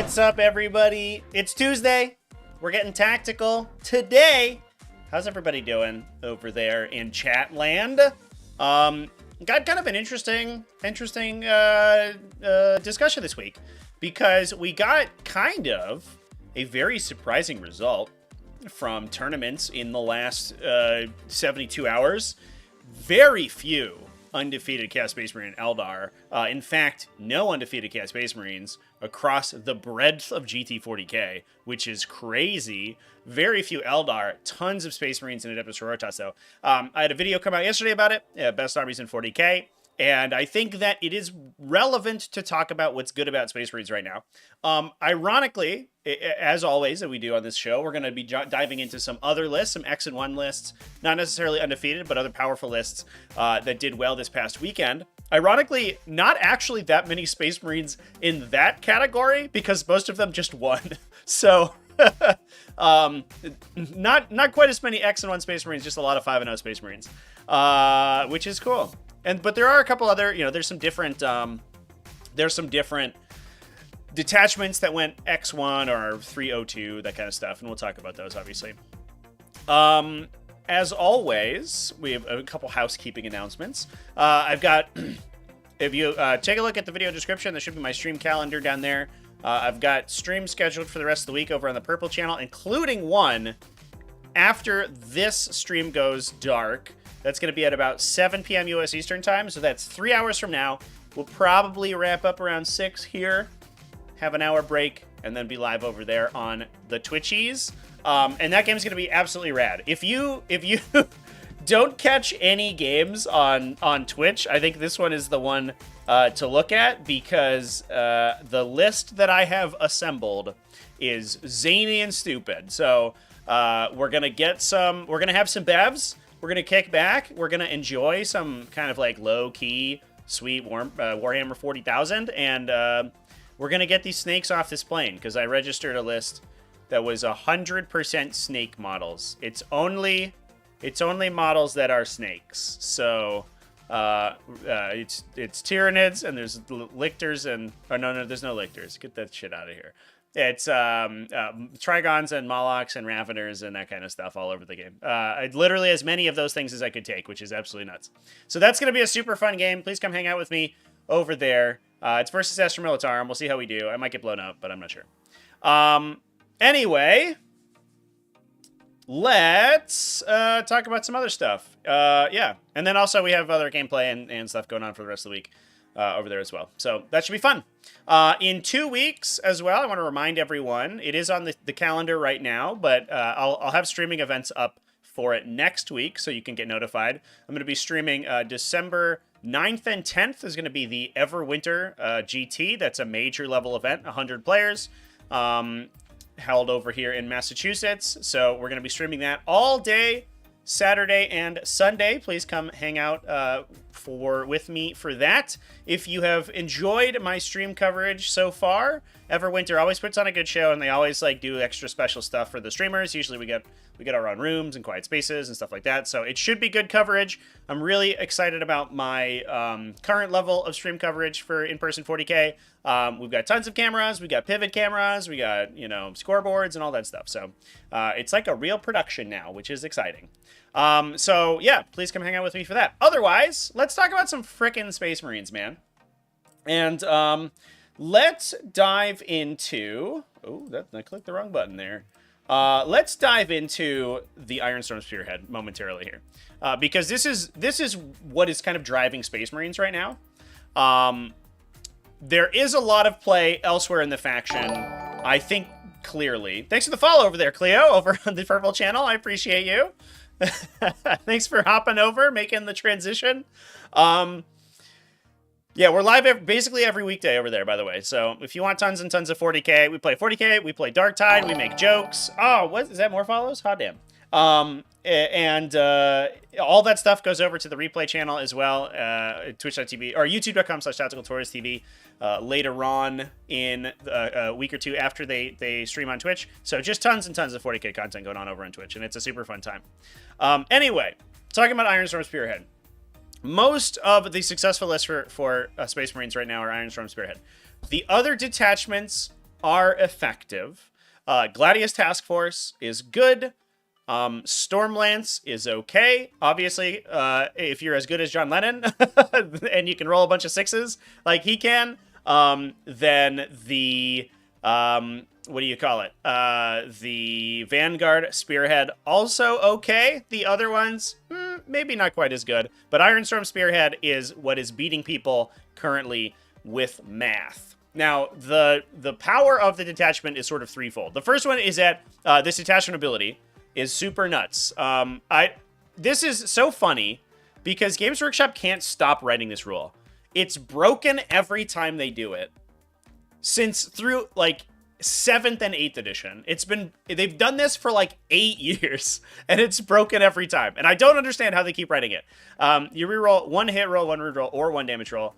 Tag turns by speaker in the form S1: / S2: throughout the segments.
S1: What's up, everybody? It's Tuesday. We're getting tactical today. How's everybody doing over there in chat land? Got kind of an interesting discussion this week because we got kind of a very surprising result from tournaments in the last 72 hours. Very few undefeated Chaos Space Marine Eldar. In fact, no undefeated Chaos Space Marines across the breadth of GT40K, which is crazy. Very few Eldar, tons of Space Marines and Adeptus Sororitas, though. I had a video come out yesterday about it, Best Armies in 40K, and I think that it is relevant to talk about what's good about Space Marines right now. Ironically, as always that we do on this show, we're going to be diving into some other lists, some X and 1 lists, not necessarily undefeated, but other powerful lists that did well this past weekend. Ironically, not actually that many Space Marines in that category because most of them just won. So, not quite as many X and 1 Space Marines, just a lot of 5 and 0 Space Marines, which is cool. But there are a couple other, there's some different detachments that went X1 or 302, that kind of stuff, and we'll talk about those, obviously. As always, we have a couple housekeeping announcements. I've got, if you take a look at the video description, there should be my stream calendar down there. I've got streams scheduled for the rest of the week over on the Purple channel, including one after this stream goes dark. That's going to be at about 7 p.m. U.S. Eastern Time, so that's 3 hours from now. We'll probably wrap up around 6 here, have an hour break, and then be live over there on the Twitchies. And that game's going to be absolutely rad. If you don't catch any games on Twitch, I think this one is the one to look at because the list that I have assembled is zany and stupid. So we're going to have some bevs. We're going to kick back. We're going to enjoy some kind of like low-key, sweet Warhammer 40,000. And we're going to get these snakes off this plane because I registered a list that was 100% snake models. It's only models that are snakes. So it's Tyranids and there's lictors and no, there's no lictors. Get that shit out of here. It's Trigons and Molochs and Raveners and that kind of stuff all over the game. Literally as many of those things as I could take, which is absolutely nuts. So that's going to be a super fun game. Please come hang out with me over there. It's versus Astra Militarum. We'll see how we do. I might get blown up, but I'm not sure. Anyway, let's talk about some other stuff. Yeah, and then also we have other gameplay and stuff going on for the rest of the week over there as well. So that should be fun. In 2 weeks as well, I want to remind everyone, it is on the calendar right now, but I'll have streaming events up for it next week, so you can get notified. I'm going to be streaming December 9th and 10th is going to be the Everwinter GT. That's a major level event, 100 players, held over here in Massachusetts. So we're going to be streaming that all day, Saturday and Sunday. Please come hang out with me for that. If you have enjoyed my stream coverage so far, Everwinter always puts on a good show, and they always do extra special stuff for the streamers. Usually we get our own rooms and quiet spaces and stuff like that, so it should be good coverage. I'm really excited about my current level of stream coverage for in-person 40K. We've got tons of cameras, we got pivot cameras, we got scoreboards and all that stuff. So it's like a real production now, which is exciting. So yeah, please come hang out with me for that. Otherwise, let's talk about some frickin' Space Marines, man. And let's dive into... Oh, I clicked the wrong button there. Let's dive into the Ironstorm Spearhead momentarily here, because this is what is kind of driving Space Marines right now. There is a lot of play elsewhere in the faction, I think, clearly. Thanks for the follow over there, Cleo, over on the Purple channel. I appreciate you. Thanks for hopping over, making the transition. Yeah, we're live basically every weekday over there, by the way. So if you want tons and tons of 40K, we play 40K, we play Dark Tide, we make jokes. Oh, what is that? More follows? Hot damn. And all that stuff goes over to the replay channel as well, twitch.tv or youtube.com/TacticalTortoise TV later on in a week or two after they stream on Twitch. So just tons and tons of 40K content going on over on Twitch, and it's a super fun time. Anyway, talking about Ironstorm Spearhead. Most of the successful lists for Space Marines right now are Ironstorm Spearhead. The other detachments are effective. Gladius Task Force is good. Stormlance is okay. Obviously, if you're as good as John Lennon and you can roll a bunch of sixes like he can, then the what do you call it? The Vanguard Spearhead also okay. The other ones, maybe not quite as good. But Ironstorm Spearhead is what is beating people currently with math. Now, the power of the detachment is sort of threefold. The first one is that this detachment ability is super nuts. This is so funny because Games Workshop can't stop writing this rule. It's broken every time they do it. Since through like 7th and 8th edition. They've done this for like 8 years, and it's broken every time. And I don't understand how they keep writing it. You reroll 1 hit roll, 1 reroll, or 1 damage roll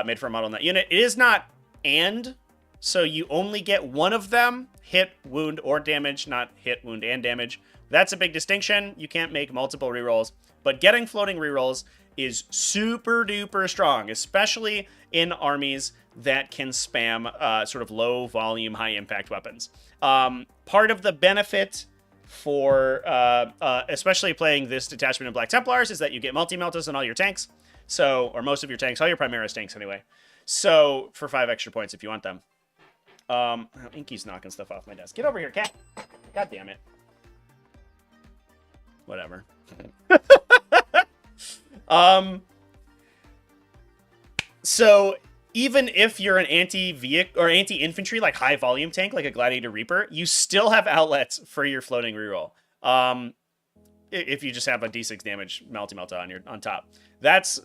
S1: made for a model in that unit. It is not and, so you only get one of them, hit, wound, or damage, not hit, wound, and damage. That's a big distinction. You can't make multiple rerolls, but getting floating rerolls is super duper strong, especially in armies that can spam sort of low volume, high impact weapons. Part of the benefit for especially playing this detachment in Black Templars is that you get multi-meltas on all your tanks. So, or most of your tanks, all your Primaris tanks anyway. So, for 5 extra points if you want them. Inky's knocking stuff off my desk. Get over here, cat. God damn it. Whatever. So even if you're an anti-vehicle or anti-infantry, like high volume tank, like a Gladiator Reaper, you still have outlets for your floating reroll. If you just have a D6 damage melta on top. That's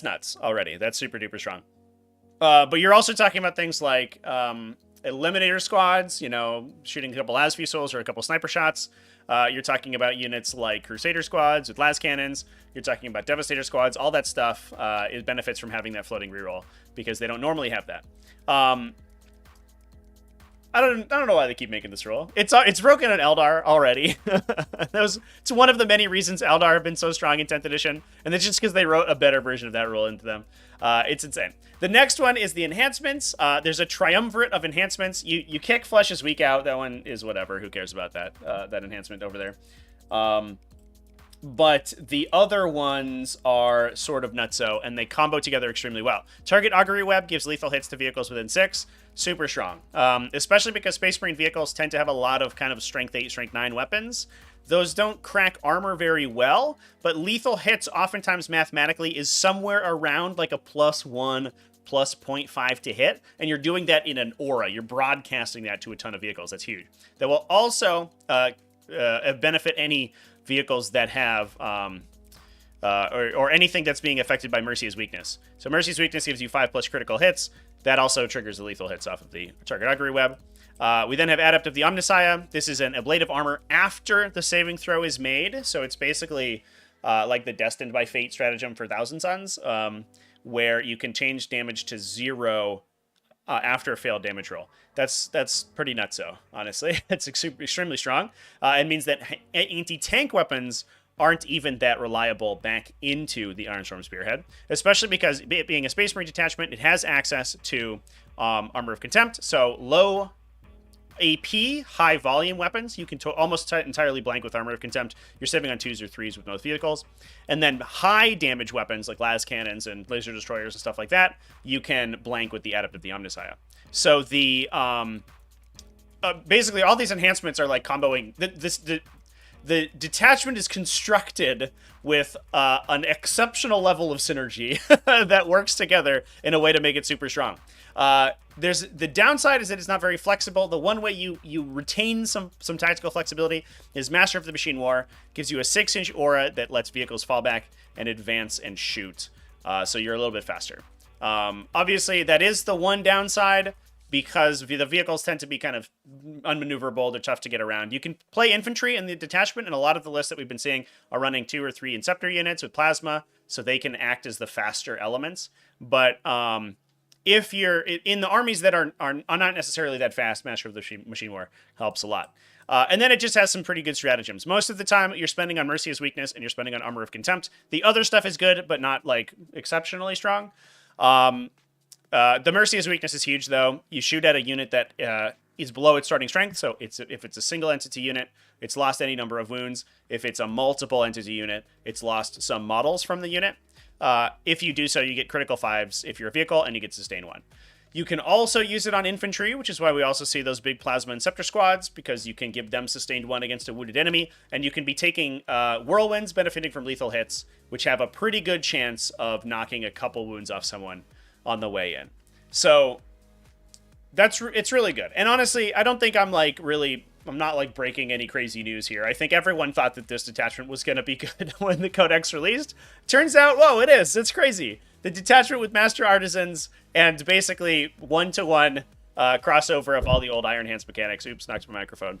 S1: nuts already. That's super duper strong. But you're also talking about things like Eliminator squads, shooting a couple las fusiles or a couple sniper shots. You're talking about units like Crusader squads with las cannons. You're talking about Devastator squads. All that stuff it benefits from having that floating reroll because they don't normally have that. I don't know why they keep making this rule. It's broken on Eldar already. It's one of the many reasons Eldar have been so strong in 10th edition, and it's just because they wrote a better version of that rule into them. It's insane. The next one is the enhancements. There's a triumvirate of enhancements. You kick Flesh's Weak out. That one is whatever. Who cares about that enhancement over there? But the other ones are sort of nutso, and they combo together extremely well. Target Augury Web gives lethal hits to vehicles within 6. Super strong. Especially because Space Marine vehicles tend to have a lot of kind of strength 8, strength 9 weapons. Those don't crack armor very well, but lethal hits oftentimes mathematically is somewhere around like a +1, +0.5 to hit, and you're doing that in an aura. You're broadcasting that to a ton of vehicles. That's huge. That will also benefit any vehicles that have or anything that's being affected by Mercy's weakness. So Mercy's weakness gives you 5+ critical hits. That also triggers the lethal hits off of the target augury web. We then have Adept of the Omnissiah. This is an ablative armor after the saving throw is made. So it's basically like the Destined by Fate stratagem for Thousand Suns, where you can change damage to 0 after a failed damage roll. That's pretty nutso, honestly. It's extremely strong. It means that anti-tank weapons aren't even that reliable back into the Ironstorm Spearhead, especially because being a Space Marine detachment, it has access to Armor of Contempt. So low AP, high volume weapons, you can almost entirely blank with Armor of Contempt. You're saving on 2s or 3s with most vehicles. And then high damage weapons like las cannons and laser destroyers and stuff like that, you can blank with the Adept of the Omnissiah. So the basically all these enhancements are like comboing. The detachment is constructed with an exceptional level of synergy that works together in a way to make it super strong. There's the downside is that it's not very flexible. The one way you retain some tactical flexibility is Master of the Machine War. Gives you a 6-inch aura that lets vehicles fall back and advance and shoot. So you're a little bit faster. Obviously, that is the one downside, because the vehicles tend to be kind of unmaneuverable. They're tough to get around. You can play infantry in the detachment, and a lot of the lists that we've been seeing are running 2 or 3 Inceptor units with plasma, so they can act as the faster elements. But if you're in the armies that are not necessarily that fast, Master of the Machine War helps a lot. And then it just has some pretty good stratagems. Most of the time, you're spending on Mercy as weakness, and you're spending on Armor of Contempt. The other stuff is good, but not like exceptionally strong. The Mercy's weakness is huge, though. You shoot at a unit that is below its starting strength, so if it's a single entity unit, it's lost any number of wounds. If it's a multiple entity unit, it's lost some models from the unit. If you do so, you get critical 5s if you're a vehicle, and you get sustain 1. You can also use it on infantry, which is why we also see those big Plasma and Scepter squads, because you can give them sustained 1 against a wounded enemy, and you can be taking whirlwinds benefiting from lethal hits, which have a pretty good chance of knocking a couple wounds off someone on the way in. So it's really good. And honestly, I don't think I'm not like breaking any crazy news here. I think everyone thought that this detachment was going to be good when the Codex released. Turns out, whoa, it is. It's crazy. The detachment with Master Artisans and basically 1-to-1 crossover of all the old Iron Hands mechanics. Oops, knocked my microphone.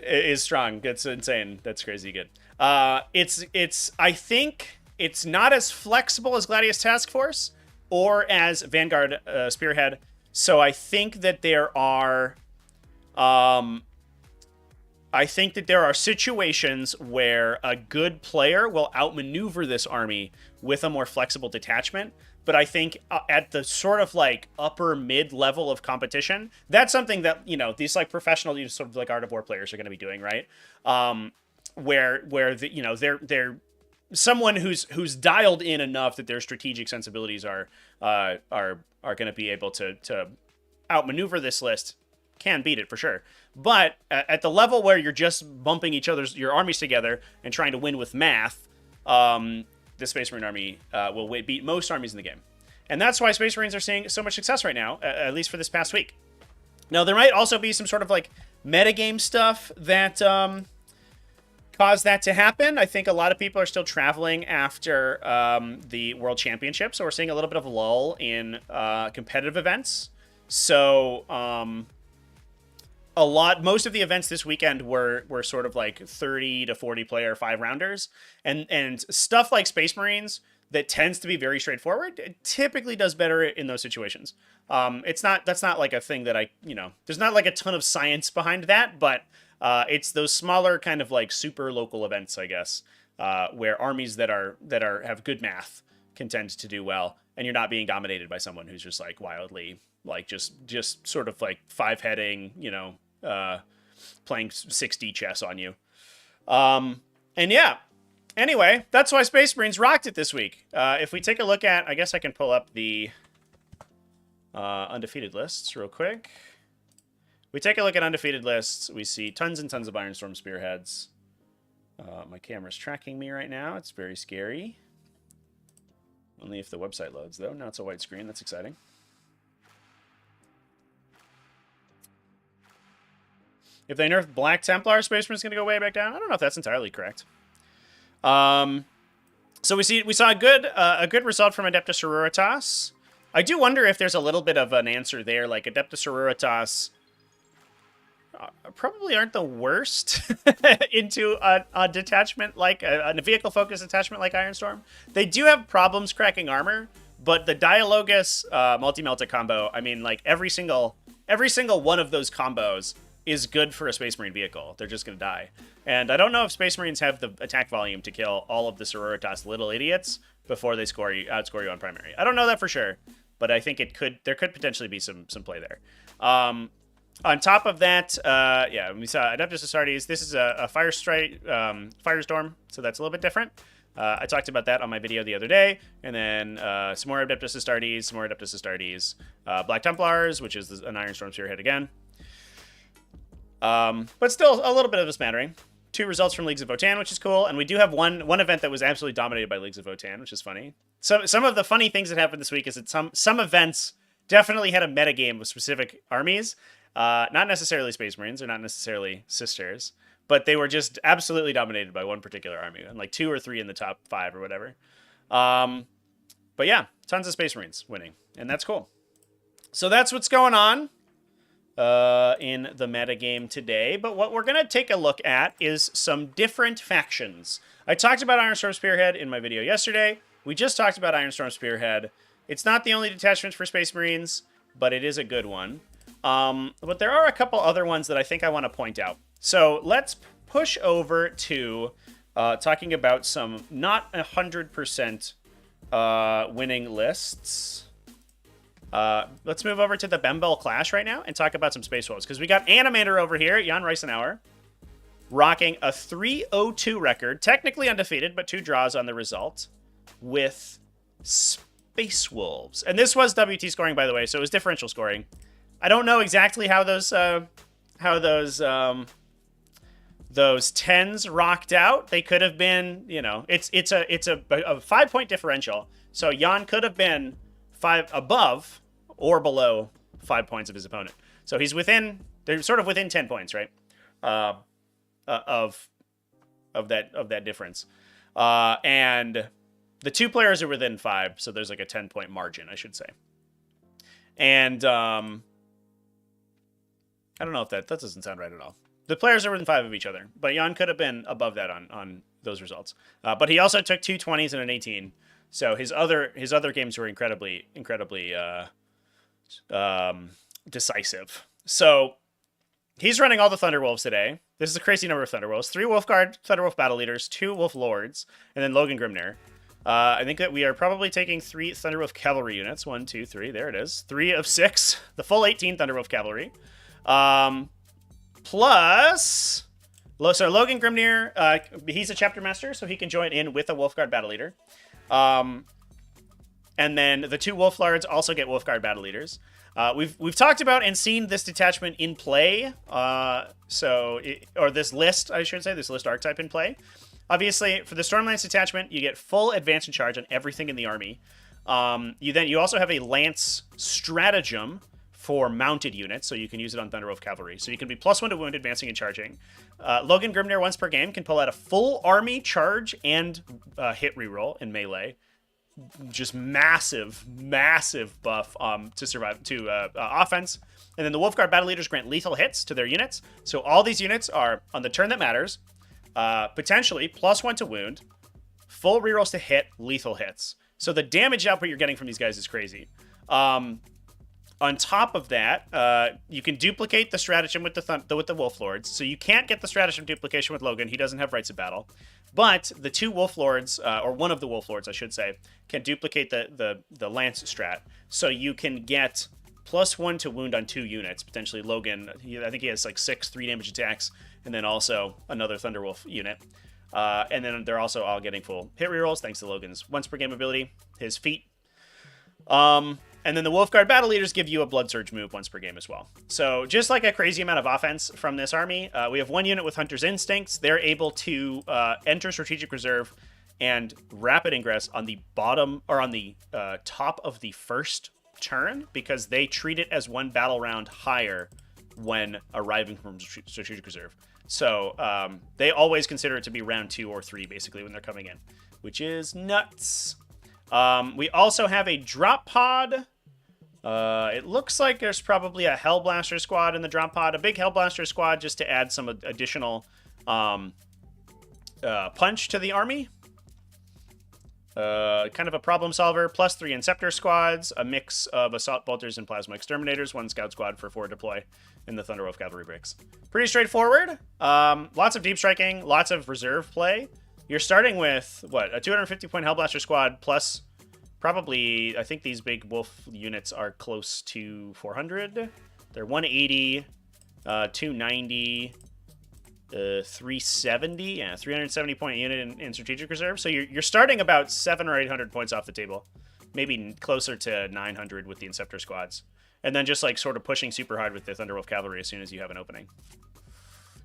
S1: Is strong. It's insane. That's crazy good. I think it's not as flexible as Gladius Task Force or as Vanguard Spearhead. So I think that there are situations where a good player will outmaneuver this army with a more flexible detachment. But I think at the sort of like upper mid level of competition, that's something that, these like professional, sort of like Art of War players are going to be doing, right? Where they're someone who's dialed in enough that their strategic sensibilities are going to be able to outmaneuver this list. Can beat it for sure. But at the level where you're just bumping your armies together and trying to win with math, the Space Marine army will beat most armies in the game. And that's why Space Marines are seeing so much success right now, at least for this past week. Now, there might also be some sort of like metagame stuff that caused that to happen. I think a lot of people are still traveling after the World Championship, so we're seeing a little bit of a lull in competitive events. So, most of the events this weekend were sort of like 30 to 40 player 5-rounders, and stuff like Space Marines that tends to be very straightforward. It typically does better in those situations. That's not like a thing that there's not like a ton of science behind that, but it's those smaller kind of like super local events, I guess, where armies that have good math can tend to do well, and you're not being dominated by someone who's just like wildly like just sort of like 5-heading, playing 6D chess on you. And yeah, anyway, that's why Space Marines rocked it this week. If we take a look at, I guess I can pull up the undefeated lists real quick. We take a look at undefeated lists. We see tons and tons of Ironstorm Spearheads. My camera's tracking me right now. It's very scary. Only if the website loads, though. Now it's a white screen. That's exciting. If they nerf Black Templar, Space Marine's going to go way back down. I don't know if that's entirely correct. So we saw a good result from Adeptus Sororitas. I do wonder if there's a little bit of an answer there. Like Adeptus Sororitas probably aren't the worst into a detachment like a vehicle-focused detachment like Ironstorm. They do have problems cracking armor, but the Dialogus multi-melta combo, I mean, like every single one of those combos is good for a Space Marine vehicle. They're just going to die. And I don't know if Space Marines have the attack volume to kill all of the Sororitas little idiots before they outscore you on primary. I don't know that for sure, but I think there could potentially be some play there. On top of that, we saw Adeptus Astartes. This is a Firestorm, so that's a little bit different. I talked about that on my video the other day. And then some more Adeptus Astartes, Black Templars, which is an Ironstorm Spearhead again. But still a little bit of a smattering. 2 results from Leagues of Votann, which is cool. And we do have one event that was absolutely dominated by Leagues of Votann, which is funny. So some of the funny things that happened this week is that some events definitely had a metagame with specific armies. Not necessarily Space Marines or not necessarily Sisters, but they were just absolutely dominated by one particular army, and like 2 or 3 in the top 5 or whatever. But yeah, tons of Space Marines winning, and that's cool. So that's what's going on in the metagame today. But what we're going to take a look at is some different factions. I talked about Ironstorm Spearhead in my video yesterday. We just talked about Ironstorm Spearhead. It's not the only detachment for Space Marines, but it is a good one. But there are a couple other ones that I think I want to point out. So let's push over to talking about some not 100% winning lists. Let's move over to the Bembel Clash right now and talk about some Space Wolves, because we got Animator over here, Jan Reisenauer, rocking a 302 record, technically undefeated, but 2 draws on the result, with Space Wolves. And this was WT scoring, by the way, so it was differential scoring. I don't know exactly how those 10s rocked out. They could have been, you know, it's a 5-point differential. So Jan could have been 5 above or below 5 points of his opponent. So he's within, they're sort of within 10 points, right? Of that difference. And the 2 players are within 5, so there's like a 10-point margin, I should say. And I don't know if that doesn't sound right at all. The players are within 5 of each other, but Jan could have been above that on those results. But he also took 2 20s and an 18. So his other games were incredibly decisive. So he's running all the Thunderwolves today. This is a crazy number of Thunderwolves. 3 Wolfguard Thunderwolf Battle Leaders, 2 Wolf Lords, and then Logan Grimnir. I think that we are probably taking 3 Thunderwolf Cavalry units. 1, 2, 3. There it is. 3 of 6. The full 18 Thunderwolf Cavalry. Plus... So Logan Grimnir, he's a Chapter Master, so he can join in with a Wolfguard Battle Leader. And then the 2 Wolf Lords also get Wolfguard Battle Leaders. We've talked about and seen this detachment in play, or this list, I should say, this list archetype in play. Obviously, for the Stormlance detachment, you get full advance and charge on everything in the army. You also have a Lance stratagem for mounted units, so you can use it on Thunderwolf Cavalry. So you can be +1 to wound, advancing and charging. Logan Grimnir once per game can pull out a full army charge and hit reroll in melee. Just massive buff to survive to offense. And then the Wolfguard Battle Leaders grant lethal hits to their units. So all these units are, on the turn that matters, potentially +1 to wound, full rerolls to hit, lethal hits. So the damage output you're getting from these guys is crazy. On top of that, you can duplicate the stratagem with the Wolf Lords. So you can't get the stratagem duplication with Logan. He doesn't have Rights of Battle. But the 2 Wolf Lords, or one of the Wolf Lords, I should say, can duplicate the Lance strat. So you can get +1 to wound on 2 units. Potentially Logan, I think he has like 6 3-damage attacks, and then also another Thunderwolf unit. And then they're also all getting full hit rerolls thanks to Logan's once per game ability, his feat. And then the Wolfguard Battle Leaders give you a Blood Surge move once per game as well. So just like a crazy amount of offense from this army, we have 1 unit with Hunter's Instincts. They're able to enter Strategic Reserve and Rapid Ingress on the bottom, or on the top of the first turn, because they treat it as 1 battle round higher when arriving from Strategic Reserve. So they always consider it to be round 2 or 3, basically, when they're coming in, which is nuts. We also have a drop pod. It looks like there's probably a Hellblaster squad in the drop pod. A big Hellblaster squad just to add some additional punch to the army. Kind of a problem solver. +3 Inceptor squads. A mix of Assault Bolters and Plasma Exterminators. 1 Scout squad for 4 deploy in the Thunderwolf Cavalry breaks. Pretty straightforward. Lots of deep striking. Lots of reserve play. You're starting with, what, a 250-point Hellblaster squad plus probably, I think these big wolf units are close to 400. They're 180, 290, 370. Yeah, 370-point unit in Strategic Reserve. So you're starting about 700 or 800 points off the table. Maybe closer to 900 with the Inceptor squads. And then just like sort of pushing super hard with the Thunderwolf Cavalry as soon as you have an opening.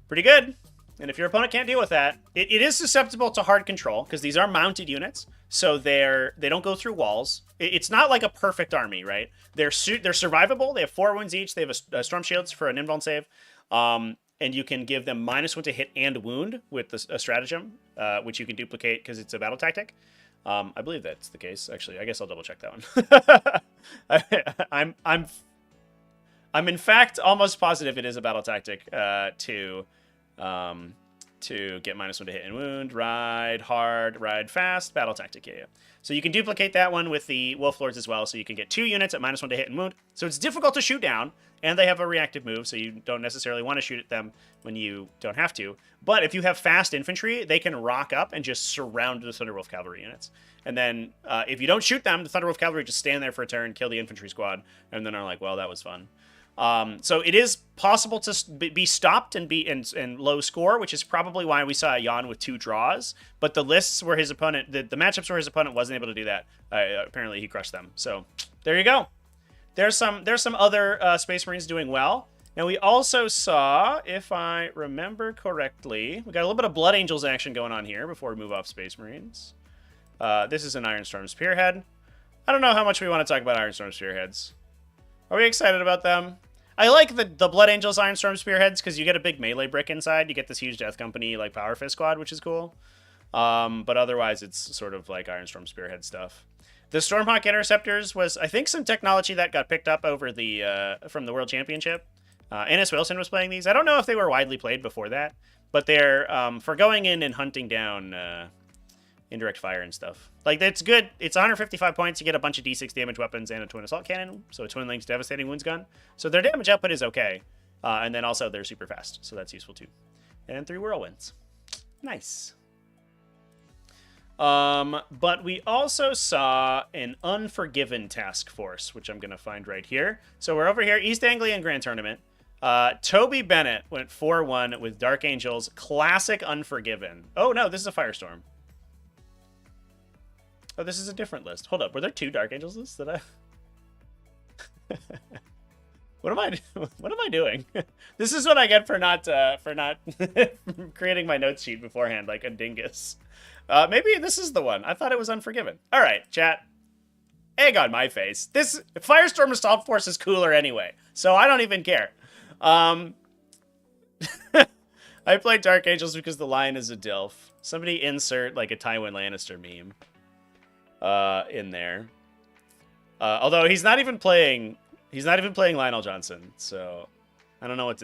S1: Pretty good. And if your opponent can't deal with that, it is susceptible to hard control, because these are mounted units, so they don't go through walls. It's not like a perfect army, right? They're survivable. They have 4 wounds each. They have a Storm Shields for an invuln save, and you can give them -1 to hit and wound with a stratagem, which you can duplicate because it's a battle tactic. I believe that's the case. Actually, I guess I'll double check that one. I'm in fact almost positive it is a battle tactic to to get -1 to hit and wound, ride hard, ride fast, battle tactic. Yeah. So you can duplicate that one with the Wolf Lords as well, so you can get 2 units at -1 to hit and wound. So it's difficult to shoot down, and they have a reactive move, so you don't necessarily want to shoot at them when you don't have to. But if you have fast infantry, they can rock up and just surround the Thunderwolf Cavalry units. And then if you don't shoot them, the Thunderwolf Cavalry just stand there for a turn, kill the infantry squad, and then are like, well, that was fun. So it is possible to be stopped and be in low score, which is probably why we saw Jan with 2 draws. But the lists where his opponent, the matchups where his opponent wasn't able to do that, apparently he crushed them. So there you go. There's some other Space Marines doing well. Now we also saw, if I remember correctly, we got a little bit of Blood Angels action going on here before we move off Space Marines. This is an Ironstorm Spearhead. I don't know how much we want to talk about Ironstorm Spearheads. Are we excited about them? I like the Blood Angels Ironstorm Spearheads because you get a big melee brick inside. You get this huge Death Company like Power Fist squad, which is cool. But otherwise, it's sort of like Ironstorm Spearhead stuff. The Stormhawk Interceptors was, I think, some technology that got picked up over the from the World Championship. Ennis Wilson was playing these. I don't know if they were widely played before that, but they're for going in and hunting down indirect fire and stuff. Like, it's good. It's 155 points. You get a bunch of D6 damage weapons and a Twin Assault Cannon, so a Twin Link's Devastating Wounds gun. So their damage output is okay. And then also they're super fast, so that's useful too. And 3 Whirlwinds. Nice. But we also saw an Unforgiven task force, which I'm going to find right here. So we're over here, East Anglian Grand Tournament. Toby Bennett went 4-1 with Dark Angels, classic Unforgiven. Oh no, this is a Firestorm. Oh, this is a different list. Hold up, were there 2 Dark Angels lists that I... What am I doing? This is what I get for not creating my notes sheet beforehand like a dingus. Maybe this is the one. I thought it was Unforgiven. All right, chat. Egg on my face. This Firestorm Assault Force is cooler anyway, so I don't even care. I played Dark Angels because the lion is a DILF. Somebody insert like a Tywin Lannister meme in there. Although he's not even playing Lionel Johnson, so I don't know what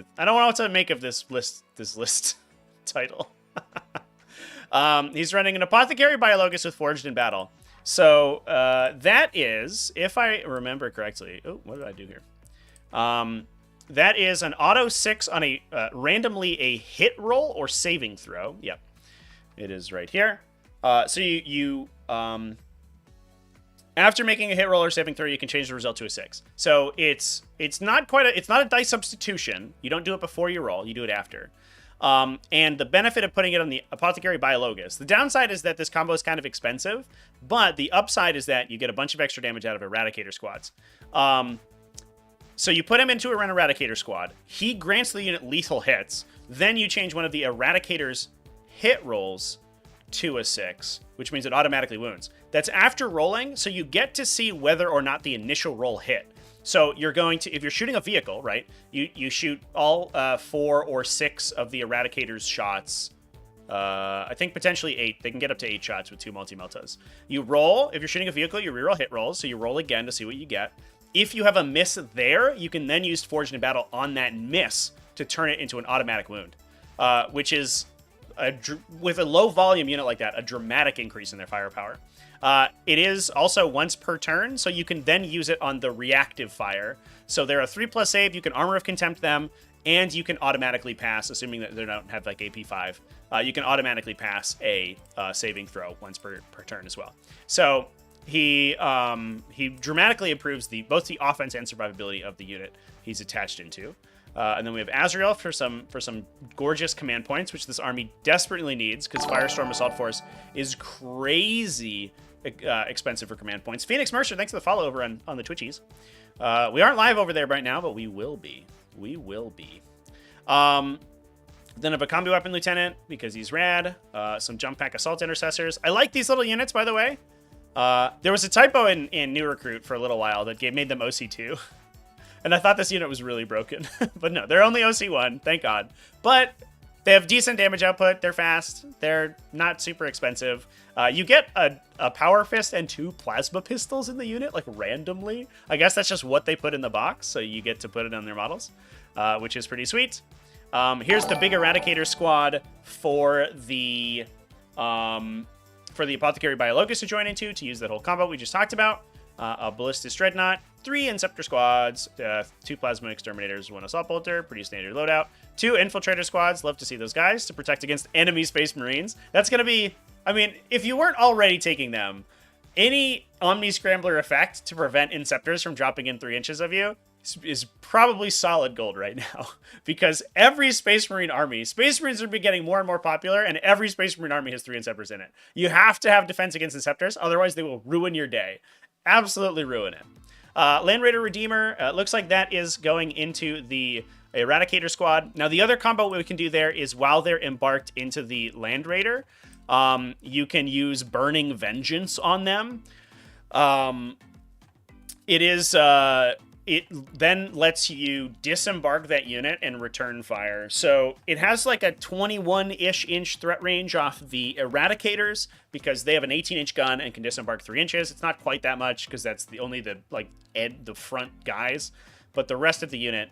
S1: to make of this list title. He's running an Apothecary Biologus with Forged in Battle. So that is, if I remember correctly, oh, what did I do here? That is an auto 6 on a randomly a hit roll or saving throw. Yep, it is right here. So you after making a hit roll or saving throw, you can change the result to a 6. So it's not a dice substitution. You don't do it before you roll. You do it after. And the benefit of putting it on the Apothecary Biologus, the downside is that this combo is kind of expensive, but the upside is that you get a bunch of extra damage out of Eradicator squads. So you put him into a Ren Eradicator squad. He grants the unit lethal hits. Then you change one of the Eradicator's hit rolls to a 6, which means it automatically wounds. That's after rolling, so you get to see whether or not the initial roll hit. So you're going to, if you're shooting a vehicle, right, you shoot all 4 or 6 of the Eradicator's shots. I think potentially 8. They can get up to 8 shots with 2 multi-meltas. You roll, if you're shooting a vehicle, you reroll hit rolls, so you roll again to see what you get. If you have a miss there, you can then use Forged in Battle on that miss to turn it into an automatic wound, which is, with a low volume unit like that, a dramatic increase in their firepower. It is also once per turn, so you can then use it on the reactive fire. So they're a 3+ save, you can Armor of Contempt them, and you can automatically pass, assuming that they don't have like AP 5. You can automatically pass a saving throw once per turn as well. So he dramatically improves both the offense and survivability of the unit he's attached into. And then we have Azrael for some gorgeous command points, which this army desperately needs because Firestorm Assault Force is crazy expensive for command points. Phoenix Mercer, thanks for the follow over on the Twitchies. We aren't live over there right now, but we will be. We will be. Then have a Combi Weapon Lieutenant because he's rad. Some Jump Pack Assault Intercessors. I like these little units, by the way. There was a typo in New Recruit for a little while that made them OC2. And I thought this unit was really broken. But no, they're only OC1, thank God. But they have decent damage output. They're fast. They're not super expensive. You get a Power Fist and 2 Plasma Pistols in the unit, like randomly. I guess that's just what they put in the box, so you get to put it on their models, which is pretty sweet. Here's the big Eradicator squad for the Apothecary Biolocust to join into to use that whole combo we just talked about. A Ballistus Dreadnought, 3 Inceptor squads, 2 Plasma Exterminators, 1 Assault Bolter, pretty standard loadout. 2 Infiltrator squads, love to see those guys, to protect against enemy Space Marines. That's going to be, I mean, if you weren't already taking them, any Omni Scrambler effect to prevent Inceptors from dropping in 3 inches of you is probably solid gold right now. Because every Space Marine army, Space Marines are getting more and more popular, and every Space Marine army has 3 Inceptors in it. You have to have defense against Inceptors, otherwise they will ruin your day. Absolutely ruin it. Land Raider Redeemer, looks like that is going into the Eradicator squad. Now, the other combo we can do there is while they're embarked into the Land Raider, you can use Burning Vengeance on them. It then lets you disembark that unit and return fire. So it has like a 21-ish inch threat range off the Eradicators because they have an 18-inch gun and can disembark 3 inches. It's not quite that much because that's only the front guys. But the rest of the unit,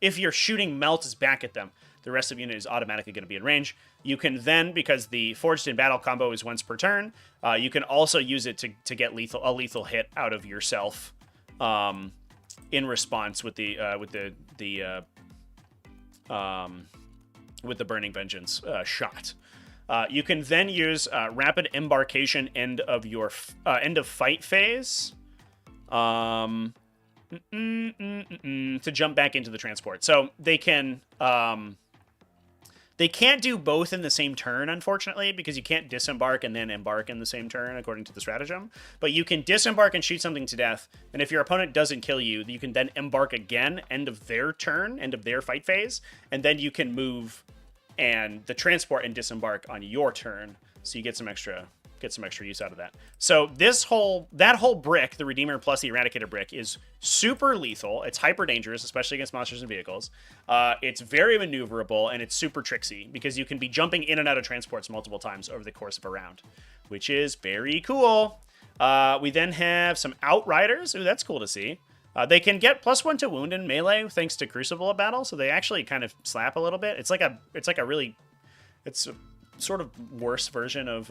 S1: if you're shooting melts back at them, the rest of the unit is automatically going to be in range. You can then, because the Forged in Battle combo is once per turn, you can also use it to get a lethal hit out of yourself. In response with the Burning Vengeance shot. You can then use Rapid Embarkation end of fight phase to jump back into the transport. So they can they can't do both in the same turn, unfortunately, because you can't disembark and then embark in the same turn, according to the stratagem. But you can disembark and shoot something to death, and if your opponent doesn't kill you, you can then embark again, end of their turn, end of their fight phase, and then you can move and the transport and disembark on your turn, so you get some extra use out of that. So that whole brick, the Redeemer plus the Eradicator brick, is super lethal. It's hyper dangerous, especially against monsters and vehicles. It's very maneuverable, and it's super tricksy because you can be jumping in and out of transports multiple times over the course of a round, which is very cool. We then have some Outriders. Ooh, that's cool to see. They can get +1 to wound in melee thanks to Crucible of Battle, so they actually kind of slap a little bit. It's a sort of worse version of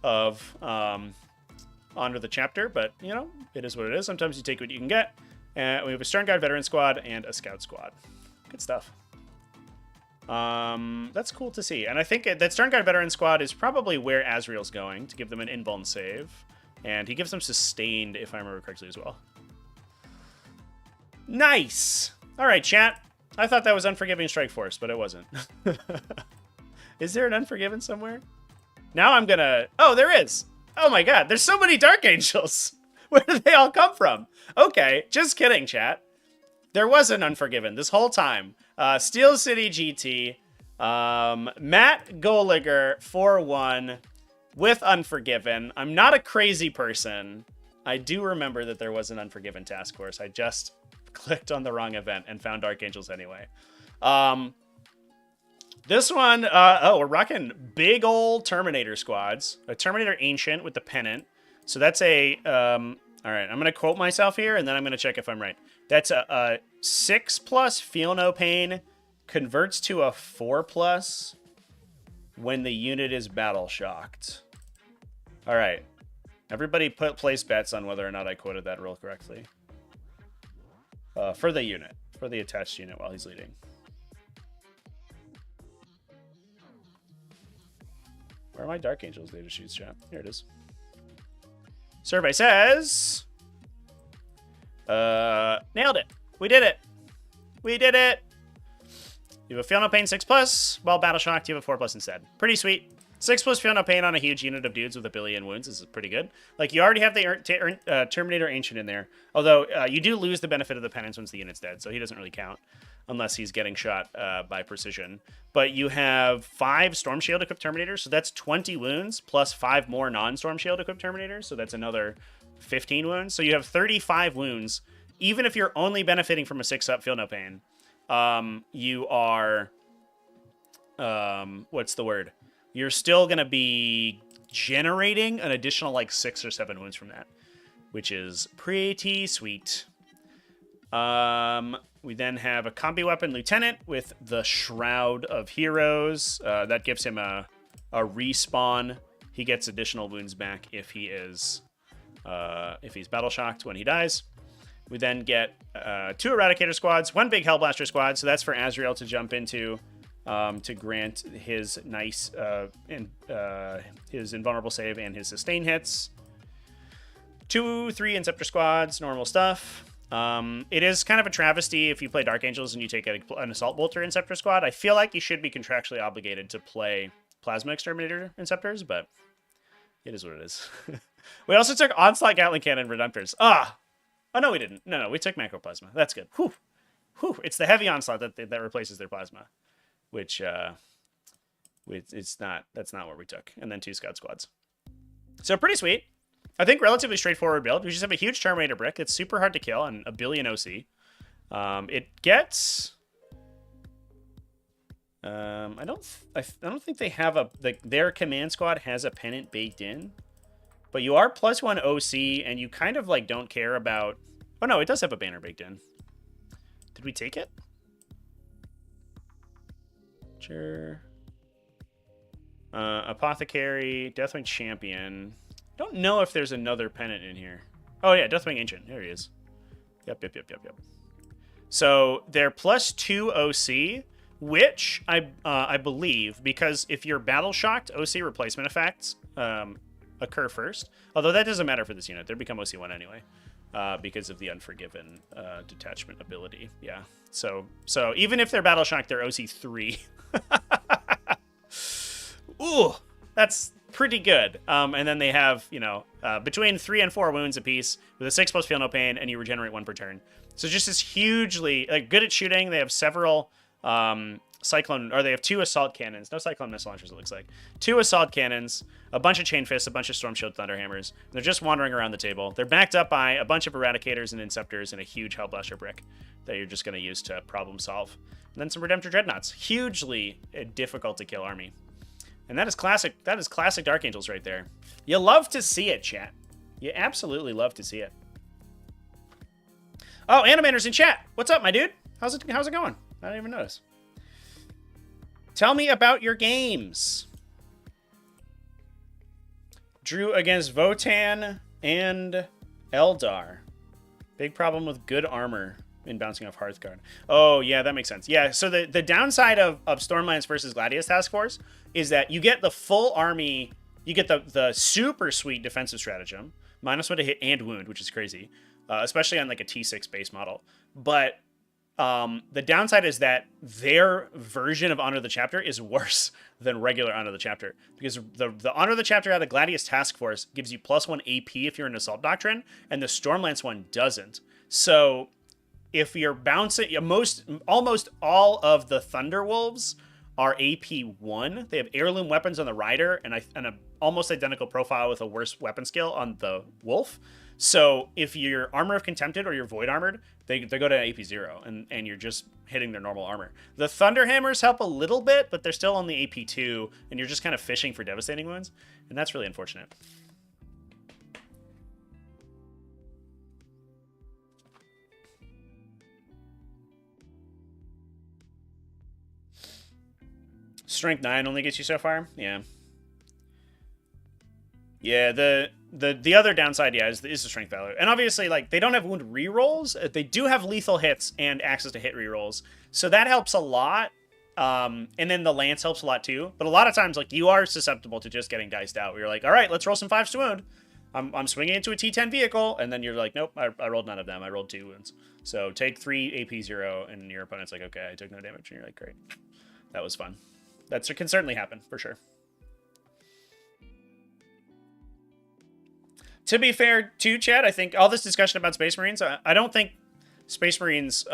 S1: Honor the Chapter, but you know, it is what it is. Sometimes you take what you can get. We have a Sternguard Veteran Squad and a Scout Squad. Good stuff. That's cool to see. And I think that Sternguard Veteran Squad is probably where Azrael's going to give them an invuln save. And he gives them Sustained, if I remember correctly, as well. Nice! Alright, chat. I thought that was Unforgiving Strike Force, but it wasn't. Is there an Unforgiven somewhere? Now I'm gonna... Oh, there is! Oh my god, there's so many Dark Angels! Where did they all come from? Okay, just kidding, chat. There was an Unforgiven this whole time. Steel City GT, Matt Goliger 4-1 with Unforgiven. I'm not a crazy person. I do remember that there was an Unforgiven task force. I just clicked on the wrong event and found Dark Angels anyway. This one, we're rocking big old Terminator squads. A Terminator Ancient with the Pennant. So that's a, all right, I'm going to quote myself here, and then I'm going to check if I'm right. That's a 6+ Feel No Pain, converts to a 4+ when the unit is battle shocked. All right. Everybody place bets on whether or not I quoted that rule correctly. For the unit, for the attached unit while he's leading. Where are my Dark Angels data sheets, chat? Here it is. Survey says... nailed it. We did it. We did it. You have a Feel No Pain 6+. While battle shocked, you have a 4+ instead. Pretty sweet. 6+ Feel No Pain on a huge unit of dudes with 1 billion wounds. This is pretty good. Like, you already have the Terminator Ancient in there. Although, you do lose the benefit of the penance once the unit's dead, so he doesn't really count. Unless he's getting shot by precision. But you have 5 Storm Shield equipped Terminators, so that's 20 wounds, plus 5 more non-Storm Shield equipped Terminators, so that's another 15 wounds. So you have 35 wounds. Even if you're only benefiting from a 6+ Feel No Pain, you are... what's the word? You're still going to be generating an additional, like, 6 or 7 wounds from that, which is pretty sweet. We then have a combi weapon lieutenant with the Shroud of Heroes. That gives him a respawn. He gets additional wounds back if he's battle shocked when he dies. We then get 2 Eradicator squads, 1 big Hellblaster squad. So that's for Azrael to jump into to grant his nice his invulnerable save and his sustain hits. 2, 3 Inceptor squads, normal stuff. It is kind of a travesty if you play Dark Angels and you take an Assault Bolter Inceptor squad. I feel like you should be contractually obligated to play Plasma Exterminator Inceptors, but it is what it is. We also took Onslaught Gatling Cannon Redemptors. Oh, no, we didn't. No, we took Macroplasma. That's good. Whew. It's the heavy Onslaught that replaces their Plasma, which that's not what we took. And then 2 Scout Squads. So pretty sweet. I think relatively straightforward build. We just have a huge Terminator brick. It's super hard to kill and a billion OC. It gets... I don't think they have their command squad has a pennant baked in. But you are +1 OC, and you kind of like don't care about... Oh no, it does have a banner baked in. Did we take it? Sure. Apothecary, Deathwing Champion. Don't know if there's another pennant in here. Oh yeah, Deathwing Ancient. There he is. Yep. So they're +2 OC, which I believe, because if you're battle shocked, OC replacement effects occur first. Although that doesn't matter for this unit. They become OC1 anyway, because of the Unforgiven detachment ability. Yeah. So even if they're battle shocked, they're OC3. Ooh, that's pretty good. And then they have, between 3 and 4 wounds apiece with a 6+ feel no pain, and you regenerate 1 per turn. So just this hugely good at shooting. They have several they have 2 assault cannons. No cyclone missile launchers, it looks like. 2 assault cannons, a bunch of chain fists, a bunch of storm shield thunderhammers. They're just wandering around the table. They're backed up by a bunch of eradicators and inceptors and a huge Hellblaster brick that you're just going to use to problem solve. And then some Redemptor Dreadnoughts. Hugely difficult to kill army. And that is classic. That is classic Dark Angels right there. You love to see it, chat. You absolutely love to see it. Oh, Animator's in chat. What's up, my dude? How's it going? I didn't even notice. Tell me about your games. Drew against Votann and Eldar. Big problem with good armor in bouncing off Hearthguard. Oh, yeah, that makes sense. Yeah, so the downside of Stormlance versus Gladius Task Force is that you get the full army, you get the super sweet defensive stratagem, -1 to hit and wound, which is crazy, especially on like a T6 base model. But the downside is that their version of Honor the Chapter is worse than regular Honor the Chapter, because the Honor the Chapter out of Gladius Task Force gives you +1 AP if you're in Assault Doctrine, and the Stormlance one doesn't. So if you're bouncing, almost all of the Thunderwolves are AP1. They have heirloom weapons on the Rider and an almost identical profile with a worse weapon skill on the Wolf. So if you're Armor of Contempted or you're Void Armored, they go to AP0, and you're just hitting their normal armor. The Thunderhammers help a little bit, but they're still on the AP2, and you're just kind of fishing for devastating wounds, and that's really unfortunate. Strength 9 only gets you so far? Yeah. Yeah, the other downside, yeah, is the strength value. And obviously, like, they don't have wound rerolls. They do have lethal hits and access to hit rerolls. So that helps a lot. And then the lance helps a lot too. But a lot of times, like, you are susceptible to just getting diced out. Where you're like, all right, let's roll some 5s to wound. I'm swinging into a T10 vehicle, and then you're like, nope, I rolled none of them. I rolled 2 wounds. So take 3 AP0, and your opponent's like, okay, I took no damage. And you're like, great. That was fun. That can certainly happen, for sure. To be fair to Chad, I think all this discussion about Space Marines, I don't think Space Marines,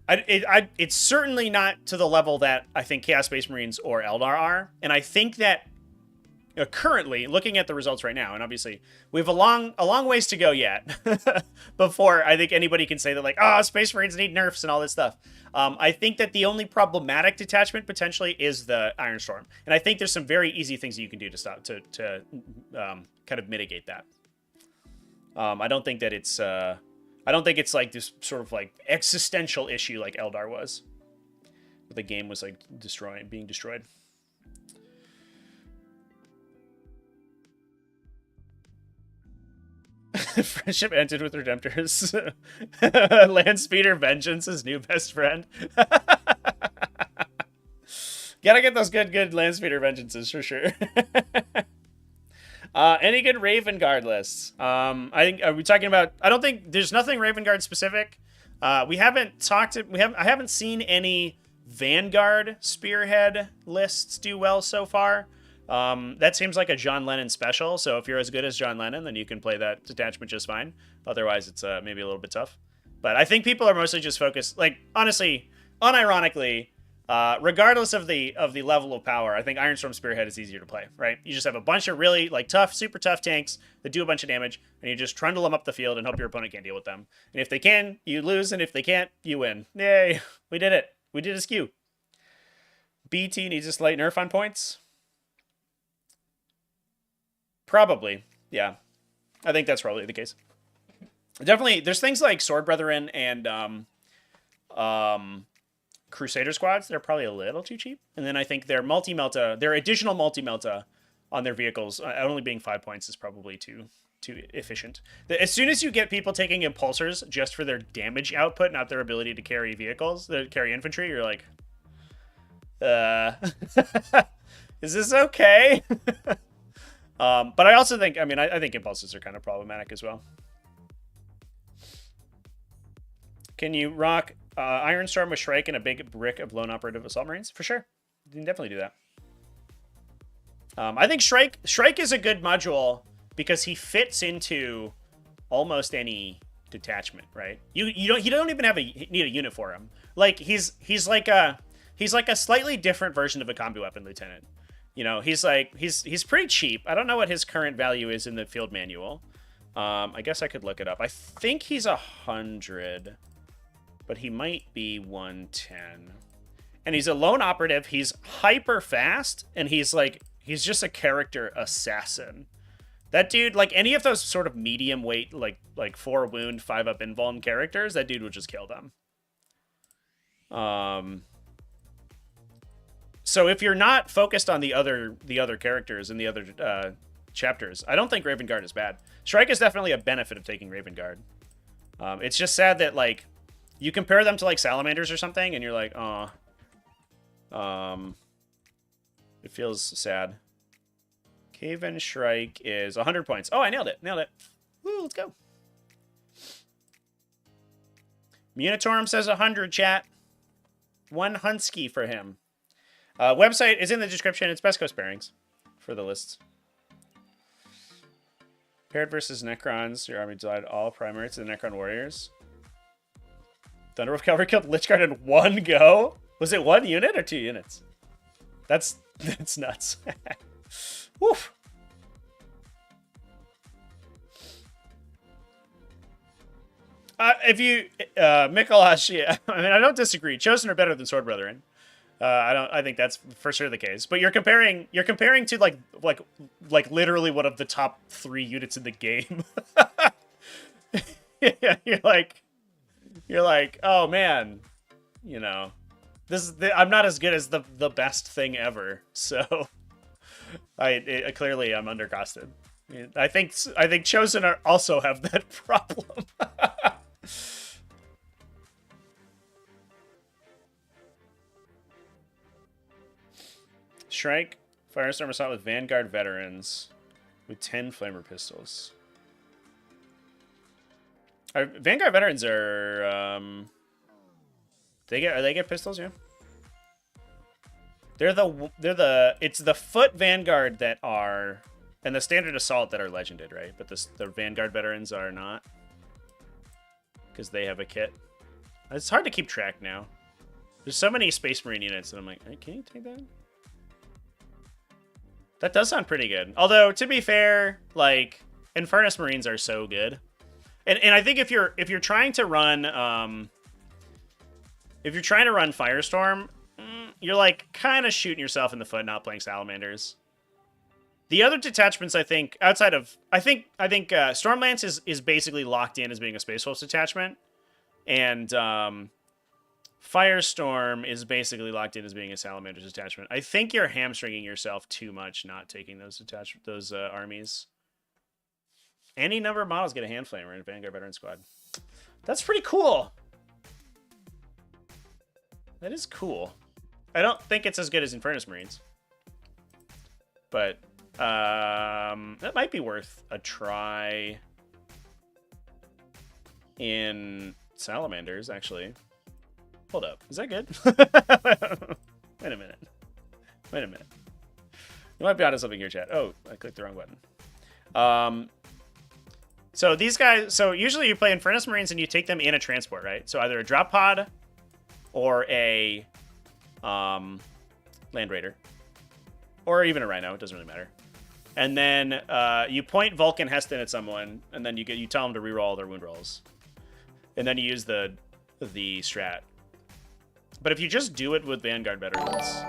S1: it's certainly not to the level that I think Chaos Space Marines or Eldar are. And I think that currently, looking at the results right now, and obviously we have a long ways to go yet before I think anybody can say that, like, Space Marines need nerfs and all this stuff. I think that the only problematic detachment potentially is the Ironstorm, and I think there's some very easy things that you can do to stop to kind of mitigate that. I don't think that it's I don't think it's like this sort of like existential issue like Eldar was. But the game was like being destroyed. Friendship ended with Redemptors. Landspeeder Vengeance's new best friend. Gotta get those good Landspeeder Vengeances for sure. Any good Raven Guard lists? I think, are we talking about, I don't think, there's nothing Raven Guard specific. I haven't seen any Vanguard Spearhead lists do well so far. That seems like a John Lennon special, so if you're as good as John Lennon, then you can play that detachment just fine. Otherwise, it's maybe a little bit tough. But I think people are mostly just focused, like, honestly, unironically, regardless of the level of power, I think Ironstorm Spearhead is easier to play, right? You just have a bunch of really, like, tough, super tough tanks that do a bunch of damage, and you just trundle them up the field and hope your opponent can't deal with them. And if they can, you lose, and if they can't, you win. Yay! We did it. We did a skew. BT needs a slight nerf on points. Probably, yeah. I think that's probably the case. Definitely, there's things like Sword Brethren and Crusader squads. They're probably a little too cheap. And then I think their multi-melta, their additional multi-melta on their vehicles, only being 5 points is probably too efficient. As soon as you get people taking impulsors just for their damage output, not their ability to carry vehicles, to carry infantry, you're like, is this okay? But I also think, I think impulses are kind of problematic as well. Can you rock Ironstorm with Shrike and a big brick of lone operative assault marines? For sure. You can definitely do that. I think Shrike is a good module because he fits into almost any detachment, right? You don't even need a unit for him. Like he's like a slightly different version of a combi weapon lieutenant. You know, he's pretty cheap. I don't know what his current value is in the field manual. I guess I could look it up. I think he's 100, but he might be 110. And he's a lone operative. He's hyper fast, and he's just a character assassin. That dude, like any of those sort of medium weight, like 4 wound, 5 up invuln characters, that dude would just kill them. So if you're not focused on the other characters in the other chapters, I don't think Raven Guard is bad. Shrike is definitely a benefit of taking Raven Guard. It's just sad that like you compare them to like salamanders or something, and you're like, oh, it feels sad. Caven Shrike is 100 points. Oh, I nailed it. Woo, let's go. Munitorum says 100, chat. 1 Hunsky for him. Website is in the description. It's Best Coast pairings for the lists. Paired versus Necrons. Your army died all primary to the Necron warriors. Thunderwolf Cavalry killed Lichguard in 1 go? Was it 1 unit or 2 units? That's nuts. Woof. If you, Mikolash, yeah, I don't disagree. Chosen are better than Sword Brethren. I think that's for sure the case. But you're comparing to like literally one of the top 3 units in the game. Yeah, you're like, oh man, you know, I'm not as good as the best thing ever. So clearly I'm undercosted. I think Chosen also have that problem. Shrike, Firestorm assault with Vanguard veterans with 10 flamer pistols. Vanguard veterans are they get pistols, yeah. It's the foot Vanguard that are, and the standard assault that are legended, right? But the Vanguard veterans are not, because they have a kit. It's hard to keep track now. There's so many Space Marine units that I'm like, hey, can you take that? That does sound pretty good. Although, to be fair, like, Infernus Marines are so good. And I think if you're trying to run Firestorm, you're like kind of shooting yourself in the foot not playing Salamanders. The other detachments, I think, outside of... I think Stormlance is basically locked in as being a Space Wolves detachment. And Firestorm is basically locked in as being a Salamander's detachment. I think you're hamstringing yourself too much not taking those armies. Any number of models get a hand flamer in a Vanguard veteran squad. That's pretty cool. That is cool. I don't think it's as good as Infernus Marines. But that might be worth a try in Salamanders, actually. Hold up. Is that good? Wait a minute. Wait a minute. You might be onto something here, chat. Oh, I clicked the wrong button. So these guys... So usually you play Infernus Marines and you take them in a transport, right? So either a drop pod or a Land Raider. Or even a Rhino. It doesn't really matter. And then you point Vulcan Heston at someone, and then you tell them to reroll all their wound rolls. And then you use the strat. But if you just do it with Vanguard veterans,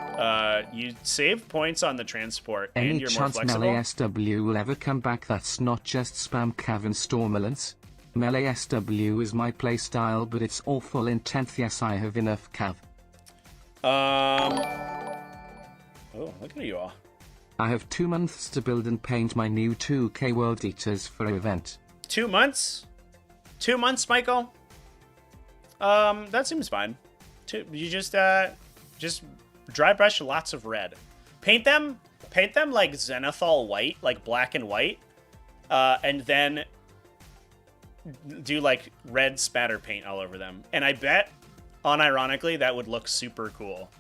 S1: you save points on the transport, and you're more flexible.
S2: Melee SW will ever come back that's not just spam cav and Stormlance? Melee SW is my playstyle, but it's awful in 10th. Yes, I have enough cav.
S1: Oh, look at you all.
S2: I have 2 months to build and paint my new 2K World Eaters for an event.
S1: 2 months? 2 months, Michael? That seems fine. You just dry brush lots of red. Paint them like Zenithal white, like black and white, and then do like red spatter paint all over them. And I bet, unironically, that would look super cool.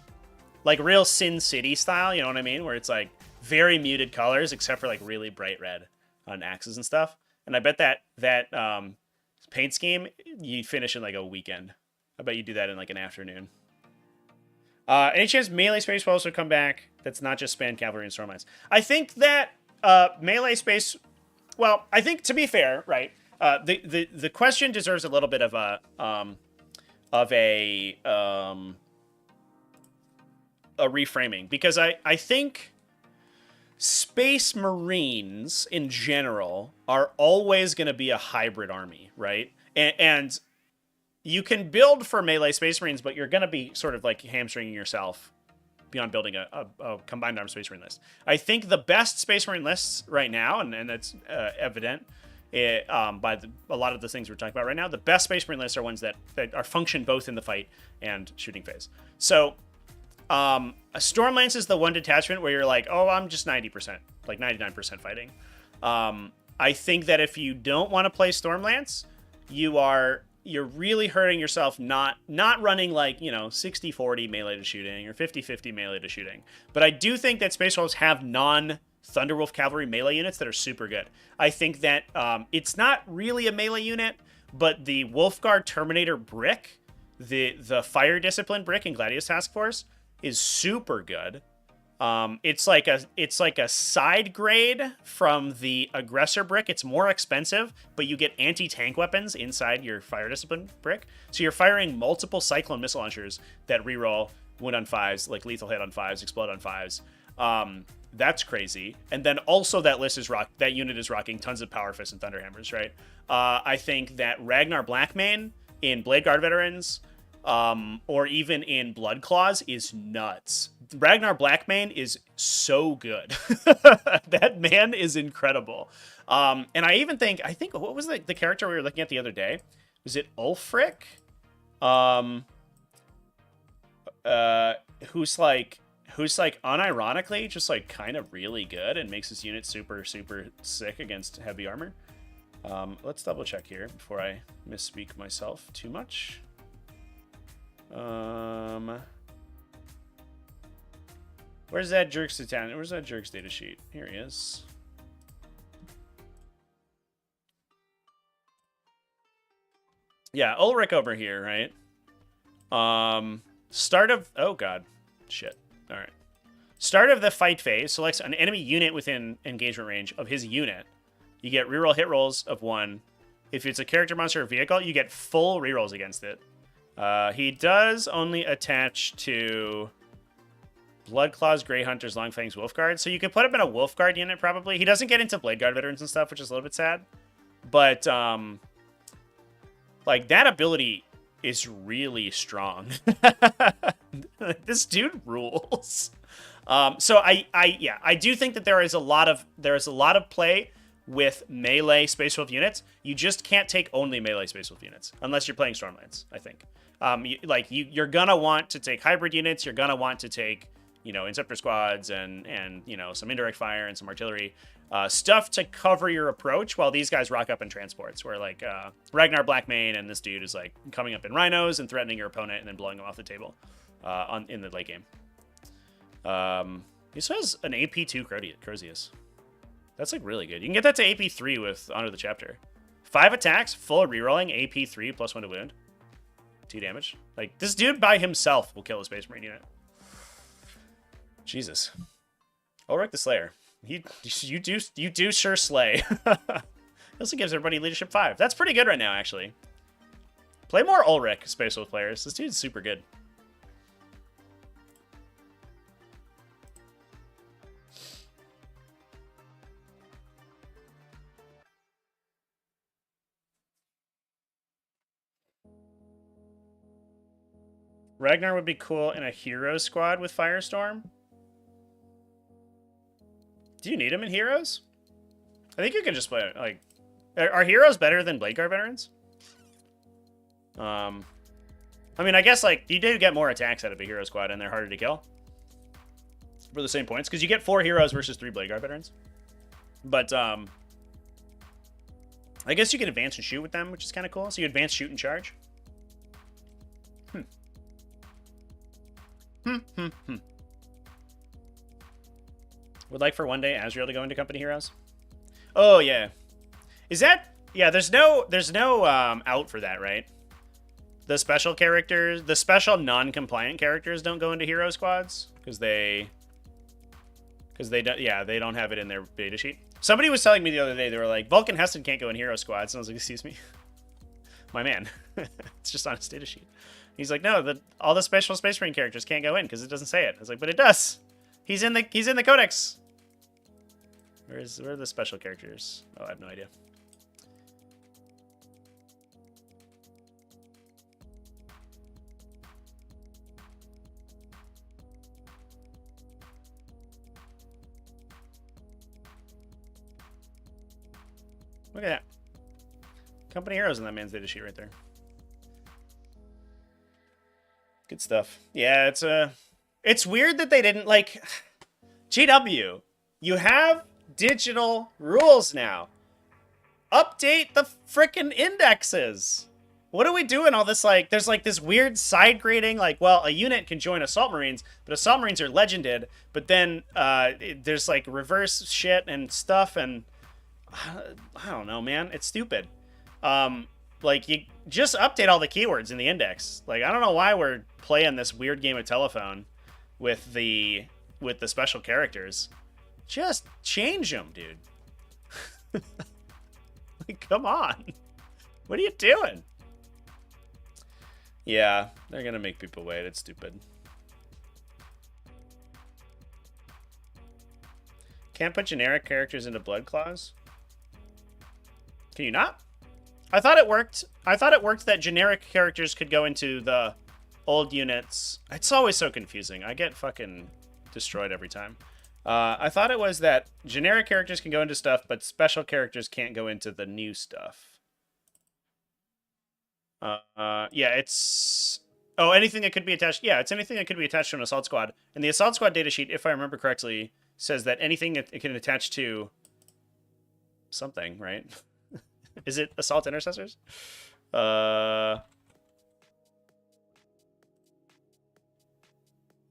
S1: Like real Sin City style, you know what I mean? Where it's like very muted colors, except for like really bright red on axes and stuff. And I bet that paint scheme, you finish in like a weekend. I bet you do that in like an afternoon. Any chance melee space wolves will come back? That's not just span cavalry and stormlines. I think that melee space. Well, I think to be fair, right? The question deserves a little bit of a reframing, because I think Space Marines in general are always going to be a hybrid army, right? And you can build for melee Space Marines, but you're going to be sort of like hamstringing yourself beyond building a combined arm Space Marine list. I think the best Space Marine lists right now, and that's evident by a lot of the things we're talking about right now, the best Space Marine lists are ones that are function both in the fight and shooting phase. So a Stormlance is the one detachment where you're like, oh, I'm just 90%, like 99% fighting. I think that if you don't want to play Stormlance, you're really hurting yourself not running like, 60-40 melee to shooting or 50-50 melee to shooting. But I do think that Space Wolves have non-Thunderwolf Cavalry melee units that are super good. I think that it's not really a melee unit, but the Wolfguard Terminator brick, the Fire Discipline brick in Gladius Task Force, is super good. It's like a side grade from the Aggressor brick. It's more expensive, but you get anti-tank weapons inside your Fire Discipline brick. So you're firing multiple Cyclone missile launchers that reroll wound on 5s, like lethal hit on 5s, explode on 5s. That's crazy. And then also that unit is rocking tons of Power Fists and Thunderhammers, right? I think that Ragnar Blackmane in Blade Guard Veterans, or even in Blood Claws, is nuts. Ragnar Blackmane is so good. That man is incredible. And I think what was the character we were looking at the other day? Was it Ulfric? Who's unironically just like kind of really good and makes his unit super, super sick against heavy armor. Let's double check here before I misspeak myself too much. Where's that Jerks data sheet? Here he is. Yeah, Ulrich over here, right? Start of... Oh, God. Shit. All right. Start of the fight phase selects an enemy unit within engagement range of his unit. You get reroll hit rolls of 1. If it's a character, monster, or vehicle, you get full rerolls against it. He does only attach to Blood Claws, Grey Hunters, Long Fangs, Wolf Guard. So you could put him in a Wolf Guard unit probably. He doesn't get into Blade Guard veterans and stuff, which is a little bit sad. But like that ability is really strong. This dude rules. So I do think that there is a lot of play with melee Space Wolf units. You just can't take only melee Space Wolf units unless you're playing Stormlance, I think. You're gonna want to take hybrid units. You're gonna want to take, you know, Inceptor squads and you know, some indirect fire and some artillery stuff to cover your approach while these guys rock up in transports, where like Ragnar Blackmane and this dude is like coming up in rhinos and threatening your opponent and then blowing them off the table in the late game. He also has an AP2 Crozius. That's like really good. You can get that to AP3 with Honor the Chapter. 5 attacks, full rerolling, AP3 plus 1 to wound. 2 damage. Like, this dude by himself will kill a Space Marine unit. Jesus. Ulrich the Slayer. You do sure slay. He also gives everybody leadership 5. That's pretty good right now, actually. Play more Ulrich Space Wolf players. This dude's super good. Ragnar would be cool in a hero squad with Firestorm. Do you need him in heroes? I think you can just play, like... Are heroes better than Blade Guard veterans? I mean, I guess, like, you do get more attacks out of a hero squad, and they're harder to kill. For the same points, because you get 4 heroes versus 3 Blade Guard veterans. But, I guess you can advance and shoot with them, which is kind of cool. So you advance, shoot, and charge. Would like for one day Azrael to go into company heroes. Oh yeah, is that yeah? There's no out for that, right? The special characters, the special non-compliant characters, don't go into hero squads because they don't. Yeah, they don't have it in their beta sheet. Somebody was telling me the other day, they were like, Vulcan Heston can't go in hero squads, and I was like, excuse me, my man, it's just on his data sheet. He's like, no, all the special Space Marine characters can't go in because it doesn't say it. I was like, but it does. He's in the Codex. Where are the special characters? Oh, I have no idea. Look at that. Company heroes in that man's data sheet right there. Good stuff. Yeah, it's weird that they didn't, like, GW, you have digital rules now. Update the frickin' indexes. What are we doing all this, like, there's like this weird side grading, like, well, a unit can join Assault Marines, but Assault Marines are legended, but then there's like reverse shit and stuff, and I don't know, man, it's stupid. Like, you just update all the keywords in the index. Like, I don't know why we're playing this weird game of telephone with the special characters. Just change them, dude. Like, come on. What are you doing? Yeah, they're gonna make people wait. It's stupid. Can't put generic characters into Blood Claws? Can you not? I thought it worked. I thought it worked that generic characters could go into the old units. It's always so confusing. I get fucking destroyed every time. I thought it was that generic characters can go into stuff, but special characters can't go into the new stuff. Yeah, it's... Oh, anything that could be attached... Yeah, it's anything that could be attached to an Assault Squad. And the Assault Squad datasheet, if I remember correctly, says that anything that it can attach to... something, right? Is it Assault Intercessors?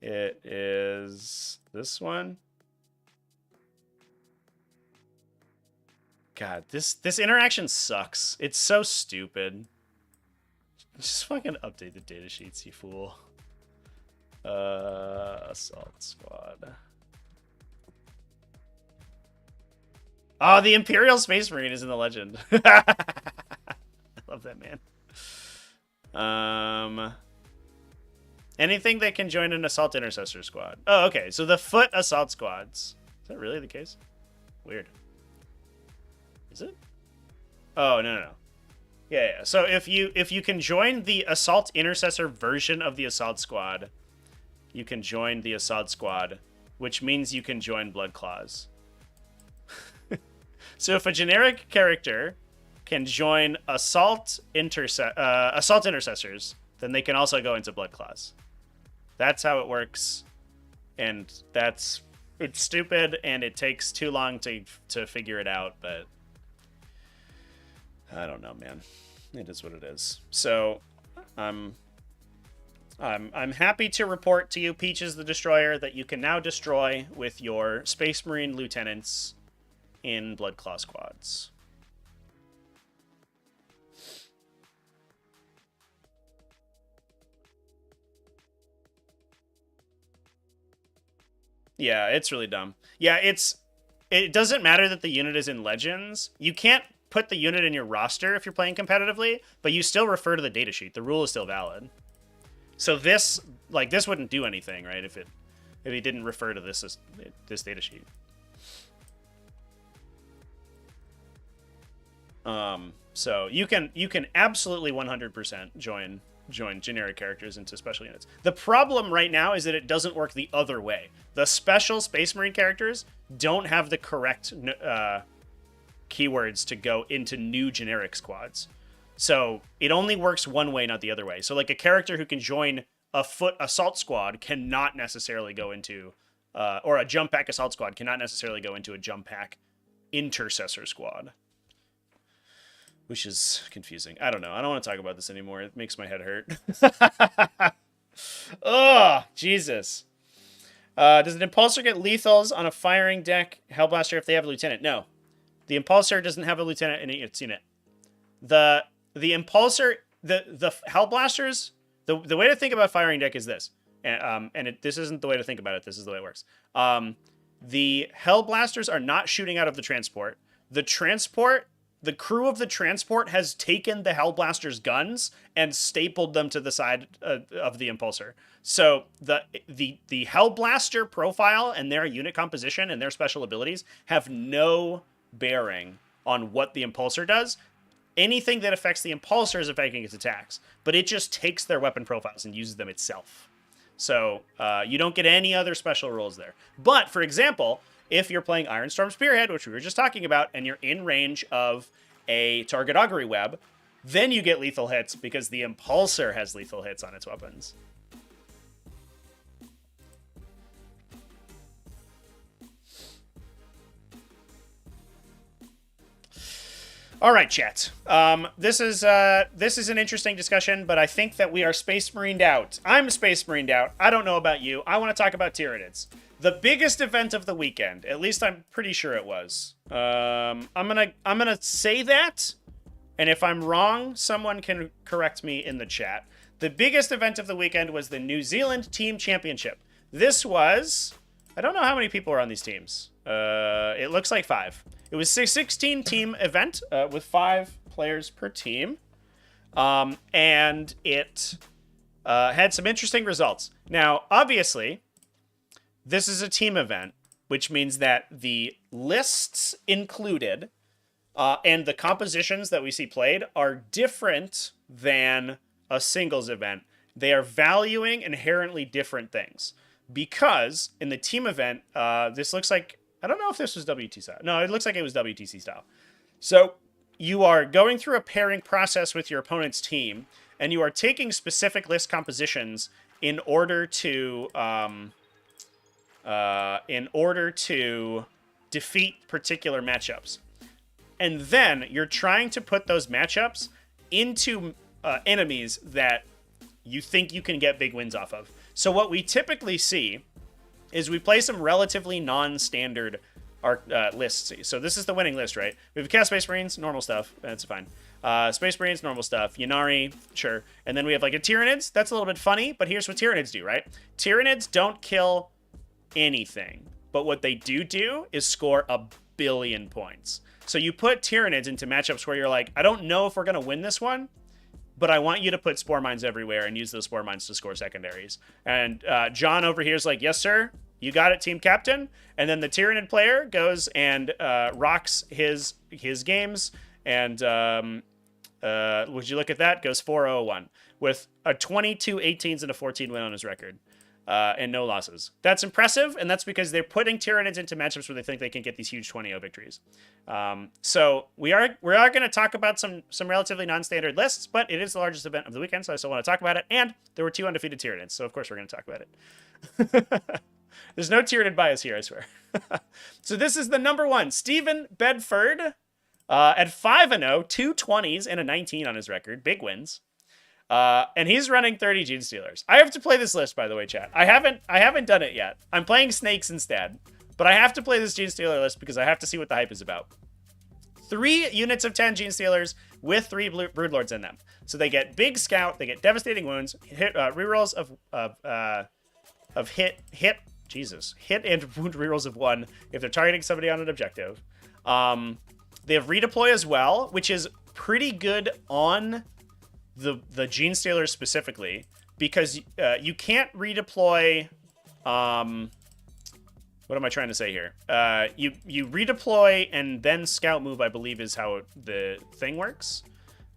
S1: It is this one. God, this interaction sucks. It's so stupid. Just fucking update the data sheets, you fool. Assault Squad. Oh, the Imperial Space Marine is in the legend. I love that man. Anything that can join an assault intercessor squad. Oh, okay. So the foot assault squads. Is that really the case? Weird. Is it? Oh, no. Yeah. So if you can join the assault intercessor version of the assault squad, you can join the assault squad, which means you can join Blood Claws. So if a generic character can join assault intercessors, then they can also go into Blood Claws. That's how it works, and it's stupid, and it takes too long to figure it out. But I don't know, man. It is what it is. So I'm happy to report to you, Peaches the Destroyer, that you can now destroy with your Space Marine lieutenants in Bloodclaw squads. Yeah, it's really dumb. Yeah, it doesn't matter that the unit is in Legends. You can't put the unit in your roster if you're playing competitively, but you still refer to the datasheet. The rule is still valid. So this wouldn't do anything, right? If it didn't refer to this datasheet. So you can absolutely 100% join generic characters into special units. The problem right now is that it doesn't work the other way. The special Space Marine characters don't have the correct keywords to go into new generic squads. So it only works one way, not the other way. So like a character who can join a foot assault squad cannot necessarily go into, or a jump pack assault squad cannot necessarily go into a jump pack intercessor squad. Which is confusing. I don't know. I don't want to talk about this anymore. It makes my head hurt. Oh, Jesus. Does an Impulsor get lethals on a firing deck Hellblaster if they have a lieutenant? No. The Impulsor doesn't have a lieutenant in its unit. The Impulsor, the Hellblasters, the way to think about firing deck is this. This isn't the way to think about it. This is the way it works. The Hellblasters are not shooting out of the transport. The crew of the transport has taken the Hellblaster's guns and stapled them to the side of the Impulsor. So the Hellblaster profile and their unit composition and their special abilities have no bearing on what the Impulsor does. Anything that affects the Impulsor is affecting its attacks, but it just takes their weapon profiles and uses them itself. So you don't get any other special rules there. But, for example, if you're playing Ironstorm Spearhead, which we were just talking about, and you're in range of a target augury web, then you get lethal hits because the Impulsor has lethal hits on its weapons. All right, chat. This is an interesting discussion, but I think that we are Space Marined out. I'm Space Marined out. I don't know about you. I want to talk about Tyranids. The biggest event of the weekend, at least I'm pretty sure it was. I'm gonna say that, and if I'm wrong, someone can correct me in the chat. The biggest event of the weekend was the New Zealand Team Championship. This was, I don't know how many people are on these teams. It looks like 5. It was a 16-team event with 5 players per team, and it had some interesting results. Now, obviously, this is a team event, which means that the lists included and the compositions that we see played are different than a singles event. They are valuing inherently different things. Because in the team event, this looks like, I don't know if this was WT style. No, it looks like it was WTC style. So you are going through a pairing process with your opponent's team, and you are taking specific list compositions in order to defeat particular matchups. And then you're trying to put those matchups into enemies that you think you can get big wins off of. So what we typically see is we play some relatively non-standard lists. So this is the winning list, right? We have Chaos Space Marines, normal stuff. That's fine. Space Marines, normal stuff. Ynnari, sure. And then we have like a Tyranids. That's a little bit funny, but here's what Tyranids do, right? Tyranids don't kill anything. But what they do is score 1 billion points. So you put Tyranids into matchups where you're like, I don't know if we're going to win this one, but I want you to put spore mines everywhere and use those spore mines to score secondaries. And John over here is like, yes, sir. You got it, team captain. And then the Tyranid player goes and rocks his games. And would you look at that? Goes 4-0-1 with a 22 18s and a 14 win on his record. And no losses. That's impressive, and that's because they're putting Tyranids into matchups where they think they can get these huge 20-0 victories. So we are going to talk about some relatively non-standard lists, but it is the largest event of the weekend, so I still want to talk about it. And there were 2 undefeated Tyranids, so of course we're going to talk about it. There's no Tyranid bias here, I swear. So this is the number 1, Stephen Bedford, at 5-0, 2 20s and a 19 on his record, big wins. And he's running 30 Gene Stealers. I have to play this list, by the way, chat. I haven't done it yet. I'm playing Snakes instead. But I have to play this Gene Stealer list because I have to see what the hype is about. 3 units of 10 Gene Stealers with 3 Broodlords in them. So they get Big Scout, they get Devastating Wounds, rerolls of hit and wound rerolls of 1 if they're targeting somebody on an objective. They have Redeploy as well, which is pretty good on the Gene Stealers specifically, because you can't redeploy. What am I trying to say here? You redeploy and then scout move, I believe, is how the thing works.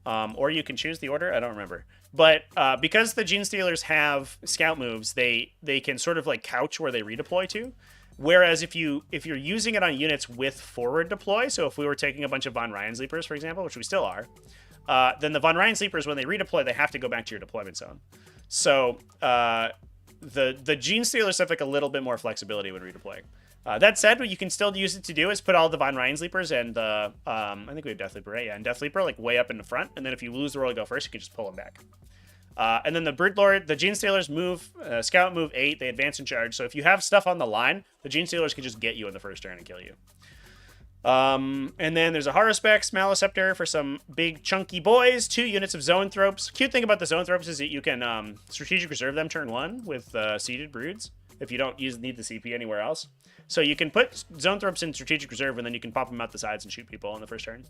S1: Or you can choose the order. I don't remember. But because the Gene Stealers have scout moves, they can sort of like couch where they redeploy to. Whereas if you're using it on units with forward deploy, so if we were taking a bunch of Von Ryan Sleepers, for example, which we still are, then the Von Ryan Sleepers, when they redeploy, they have to go back to your deployment zone. So the Gene Stealers have like a little bit more flexibility when redeploying. That said, what you can still use it to do is put all the Von Ryan Sleepers and I think we have Death Leaper, right? Yeah, and Death Leaper like way up in the front, and then if you lose the roll to go first, you can just pull them back. And then the Broodlord, the Gene Stealers move, Scout move 8, they advance and charge. So if you have stuff on the line, the Gene Stealers can just get you in the first turn and kill you. And then there's a Haruspex, Maliceptor for some big chunky boys, 2 units of Zoanthropes. Cute thing about the Zoanthropes is that you can strategic reserve them turn 1 with seeded broods if you don't need the CP anywhere else. So you can put Zoanthropes in strategic reserve and then you can pop them out the sides and shoot people on the first turn.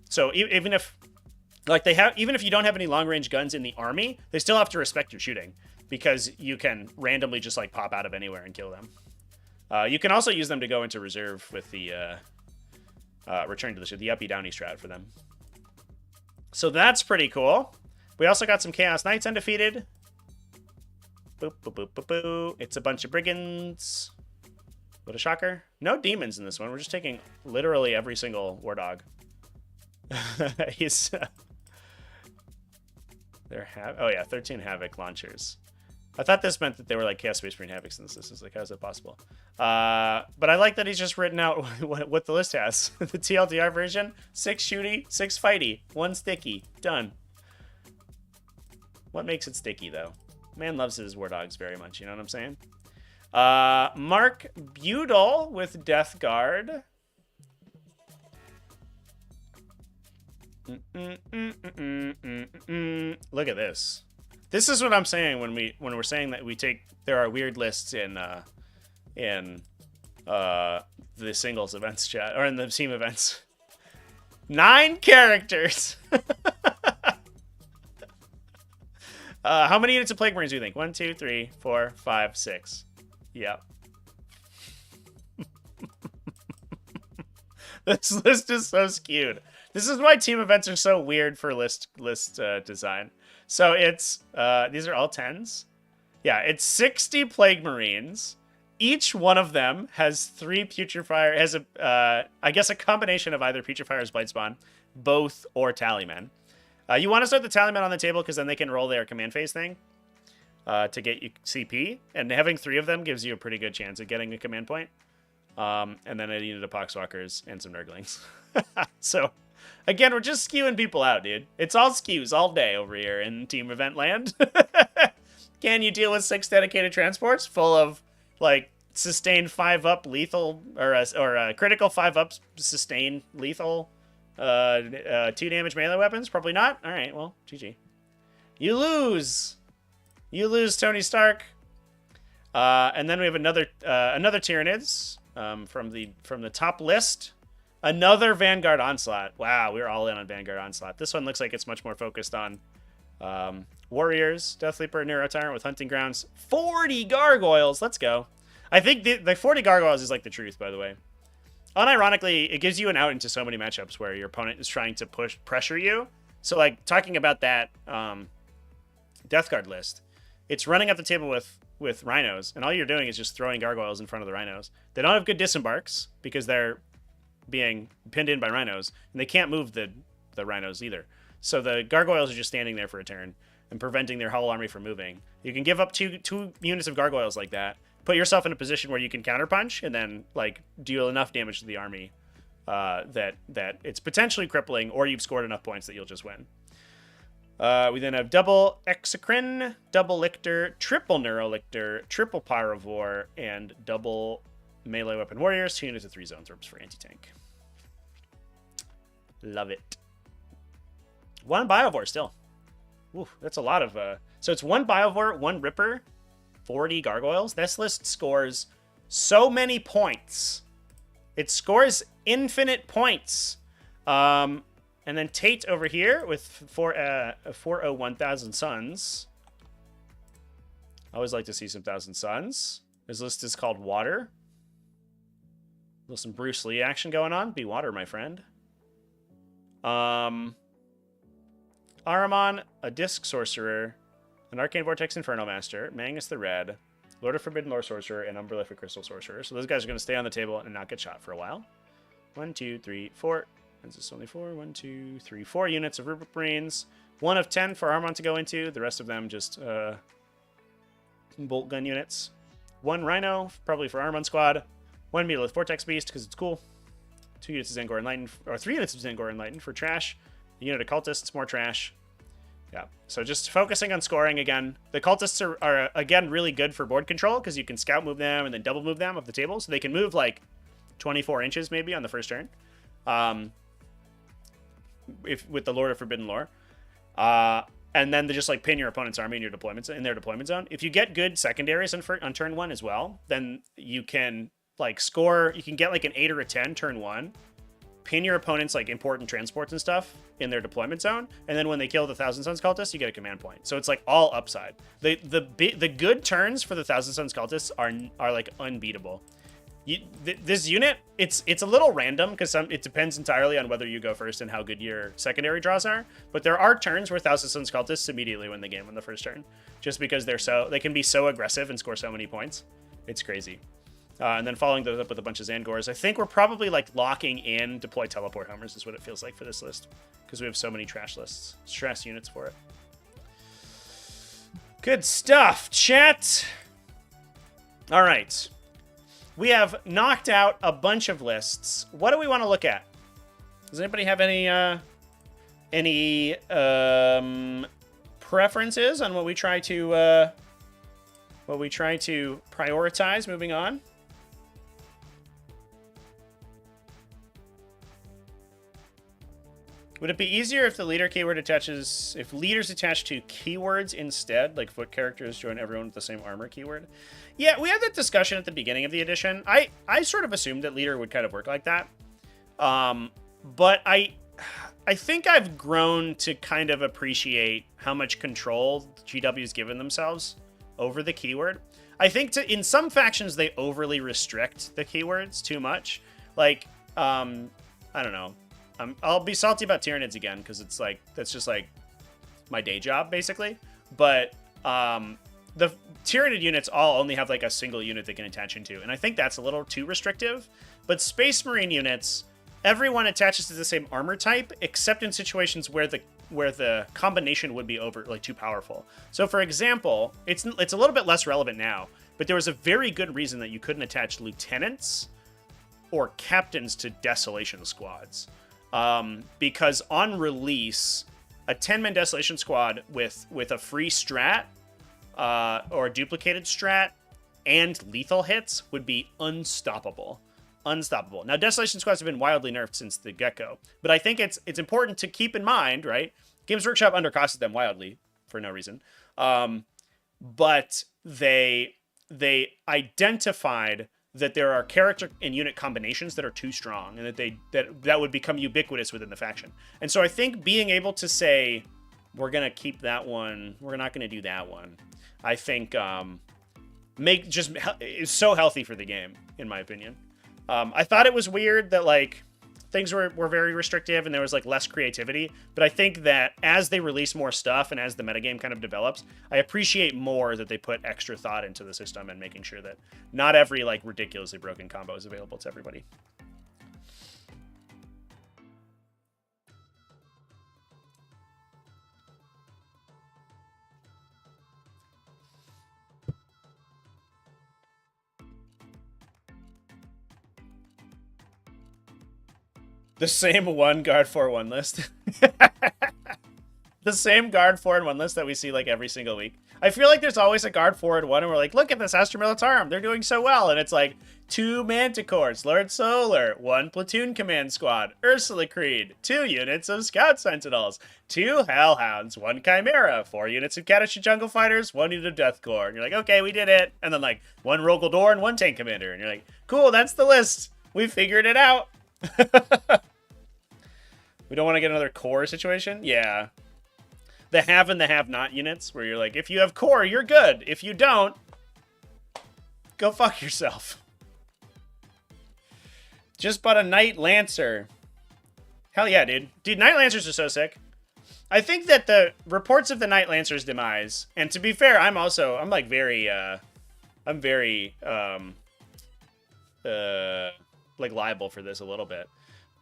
S1: So even if even if you don't have any long range guns in the army, they still have to respect your shooting because you can randomly just like pop out of anywhere and kill them. You can also use them to go into reserve with the return to the uppy downy strat for them. So that's pretty cool. We also got some Chaos Knights undefeated. Boop, boop, boop, boop, boop. It's a bunch of brigands. What a shocker. No demons in this one. We're just taking literally every single war dog. He's... oh yeah, 13 Havoc launchers. I thought this meant that they were like Chaos Space Marine Havocs in this list. It's like, how is that possible? But I like that he's just written out what the list has. The TLDR version, 6 shooty, 6 fighty, 1 sticky. Done. What makes it sticky, though? Man loves his war dogs very much, you know what I'm saying? Mark Budel with Death Guard. Look at this. This is what I'm saying when we're saying that there are weird lists in the singles events chat or in the team events. 9 characters. How many units of Plague Marines do you think? 1, 2, 3, 4, 5, 6. Yep. This list is so skewed. This is why team events are so weird for list design. So it's these are all 10s. Yeah, it's 60 Plague Marines. Each one of them has 3 Putrefier, has I guess a combination of either Putrefier's Blightspawn, both, or Tallymen. You want to start the Tallymen on the table because then they can roll their command phase thing to get you CP. And having 3 of them gives you a pretty good chance of getting a command point. And then I needed a Poxwalkers and some Nurglings. So, again, we're just skewing people out, dude. It's all skews all day over here in team event land. Can you deal with 6 dedicated transports full of, like, sustained 5-up lethal, or a critical 5-up sustained lethal 2 damage melee weapons? Probably not. All right, well, GG. You lose. You lose, Tony Stark. And then we have another Tyranids from the top list. Another Vanguard Onslaught. Wow, we're all in on Vanguard Onslaught. This one looks like it's much more focused on Warriors, Deathleaper, Neuro Tyrant with Hunting Grounds. 40 Gargoyles. Let's go. I think the 40 Gargoyles is like the truth, by the way. Unironically, it gives you an out into so many matchups where your opponent is trying to pressure you. So, like, talking about that Death Guard list, it's running up the table with Rhinos, and all you're doing is just throwing Gargoyles in front of the Rhinos. They don't have good disembarks because they're being pinned in by Rhinos, and they can't move the Rhinos either. So the Gargoyles are just standing there for a turn and preventing their whole army from moving. You can give up two units of Gargoyles like that, put yourself in a position where you can counterpunch, and then like deal enough damage to the army that it's potentially crippling, or you've scored enough points that you'll just win. We then have double Exocrine, double Lictor, triple Neurolictor, triple Pyrovore, and double melee weapon warriors. 2 units of 3 zone throws for anti-tank. Love it. 1 Biovore still. Ooh, that's a lot of... So it's 1 Biovore, 1 Ripper, 40 Gargoyles. This list scores so many points. It scores infinite points. And then Tate over here with 401,000 Suns. I always like to see some Thousand Suns. His list is called Water. A little some Bruce Lee action going on. Be water, my friend. Ahriman, a Disc Sorcerer, an Arcane Vortex Inferno Master, Magnus the Red, Lord of Forbidden Lore Sorcerer, and Umberlific Crystal Sorcerer. So those guys are going to stay on the table and not get shot for a while. 1, 2, 3, 4. Is this only 4? 1, 2, 3, 4 units of Rupert Marines. 1 of 10 for Ahriman to go into. The rest of them just bolt gun units. 1 Rhino, probably for Ahriman squad. 1 Megalith Vortex Beast, because it's cool. 2 units of Zangor Enlightened, or 3 units of Zangor Enlightened for trash. A unit of Cultists, more trash. Yeah, so just focusing on scoring again. The Cultists are again, really good for board control, because you can scout move them and then double move them off the table. So they can move, like, 24 inches, maybe, on the first turn. With the Lord of Forbidden Lore. And then they just, like, pin your opponent's army in their deployment zone. If you get good secondaries on turn 1 as well, then you can, like, score... You can get, like, an 8 or a 10 turn 1. Pin your opponent's, like, important transports and stuff in their deployment zone, and then when they kill the Thousand Suns Cultists, you get a command point. So it's, like, all upside. The good turns for the Thousand Suns Cultists are like, unbeatable. This unit, it's a little random, because it depends entirely on whether you go first and how good your secondary draws are, but there are turns where Thousand Suns Cultists immediately win the game on the first turn, just because they can be so aggressive and score so many points. It's crazy. And then following those up with a bunch of Zangors. I think we're probably, like, locking in deploy teleport homers is what it feels like for this list, because we have so many trash units for it. Good stuff, chat. All right. We have knocked out a bunch of lists. What do we want to look at? Does anybody have any preferences on what we try to prioritize moving on? Would it be easier if the leader keyword if leaders attach to keywords instead, like foot characters join everyone with the same armor keyword? Yeah, we had that discussion at the beginning of the edition. I sort of assumed that leader would kind of work like that. But I think I've grown to kind of appreciate how much control GW's given themselves over the keyword. I think in some factions, they overly restrict the keywords too much. Like, I don't know. I'll be salty about Tyranids again, because it's like, that's just like my day job, basically. But the Tyranid units all only have like a single unit they can attach into, and I think that's a little too restrictive. But Space Marine units, everyone attaches to the same armor type, except in situations where the combination would be too powerful. So for example, it's a little bit less relevant now, but there was a very good reason that you couldn't attach lieutenants or captains to Desolation squads. Because on release, a 10-man Desolation squad with a free strat or a duplicated strat and lethal hits would be unstoppable. Now, Desolation squads have been wildly nerfed since the get-go, but I think it's important to keep in mind, right? Games Workshop undercosted them wildly for no reason, but they identified that there are character and unit combinations that are too strong, and that would become ubiquitous within the faction. And so I think being able to say we're gonna keep that one. We're not gonna do that one. I think it's so healthy for the game, in my opinion. I thought it was weird that like things were very restrictive and there was like less creativity, but I think that as they release more stuff and as the metagame kind of develops, I appreciate more that they put extra thought into the system and making sure that not every like ridiculously broken combo is available to everybody. The same 1 guard 4/1 list. The same guard 4/1 list that we see like every single week. I feel like there's always a guard 4/1 and we're like, look at this Astra Militarum, they're doing so well. And it's like 2 Manticores, Lord Solar, 1 platoon command squad, Ursula Creed, 2 units of Scout Sentinels, 2 Hellhounds, 1 Chimera, 4 units of Katashi Jungle Fighters, 1 unit of Death Corps. And you're like, okay, we did it. And then like 1 Rogaldor and 1 Tank Commander. And you're like, cool, that's the list. We figured it out. We don't want to get another core situation? Yeah. The have and the have not units, where you're like, if you have core, you're good. If you don't, go fuck yourself. Just bought a Knight Lancer. Hell yeah, dude. Dude, Knight Lancers are so sick. I think that the reports of the Knight Lancer's demise, and to be fair, I'm like very, like liable for this a little bit.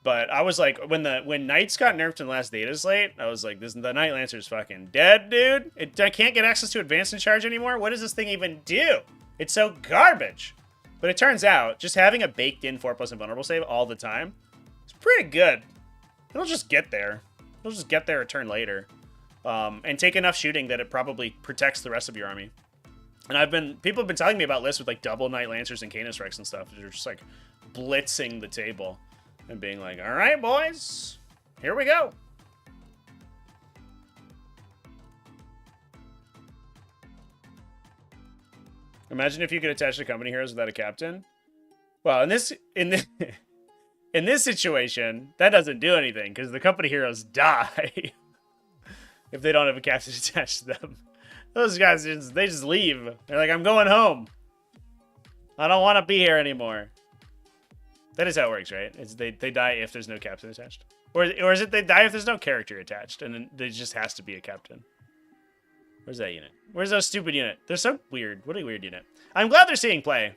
S1: But I was like, when Knights got nerfed in the last data slate, I was like, the Knight Lancer's fucking dead, dude. I can't get access to Advanced in Charge anymore. What does this thing even do? It's so garbage. But it turns out, just having a baked-in 4+ invulnerable save all the time is pretty good. It'll just get there. It'll just get there a turn later. And take enough shooting that it probably protects the rest of your army. And people have been telling me about lists with like double Knight Lancers and Canis Rex and stuff. They're just like blitzing the table. And being like, all right, boys, here we go. Imagine if you could attach to company heroes without a captain. Well, in this situation, that doesn't do anything because the company heroes die if they don't have a captain attached to them. Those guys they just leave. They're like, I'm going home. I don't want to be here anymore. That is how it works, right? They die if there's no captain attached. Or is it they die if there's no character attached, and then there just has to be a captain? Where's that unit? Where's that stupid unit? They're so weird. What a weird unit. I'm glad they're seeing play.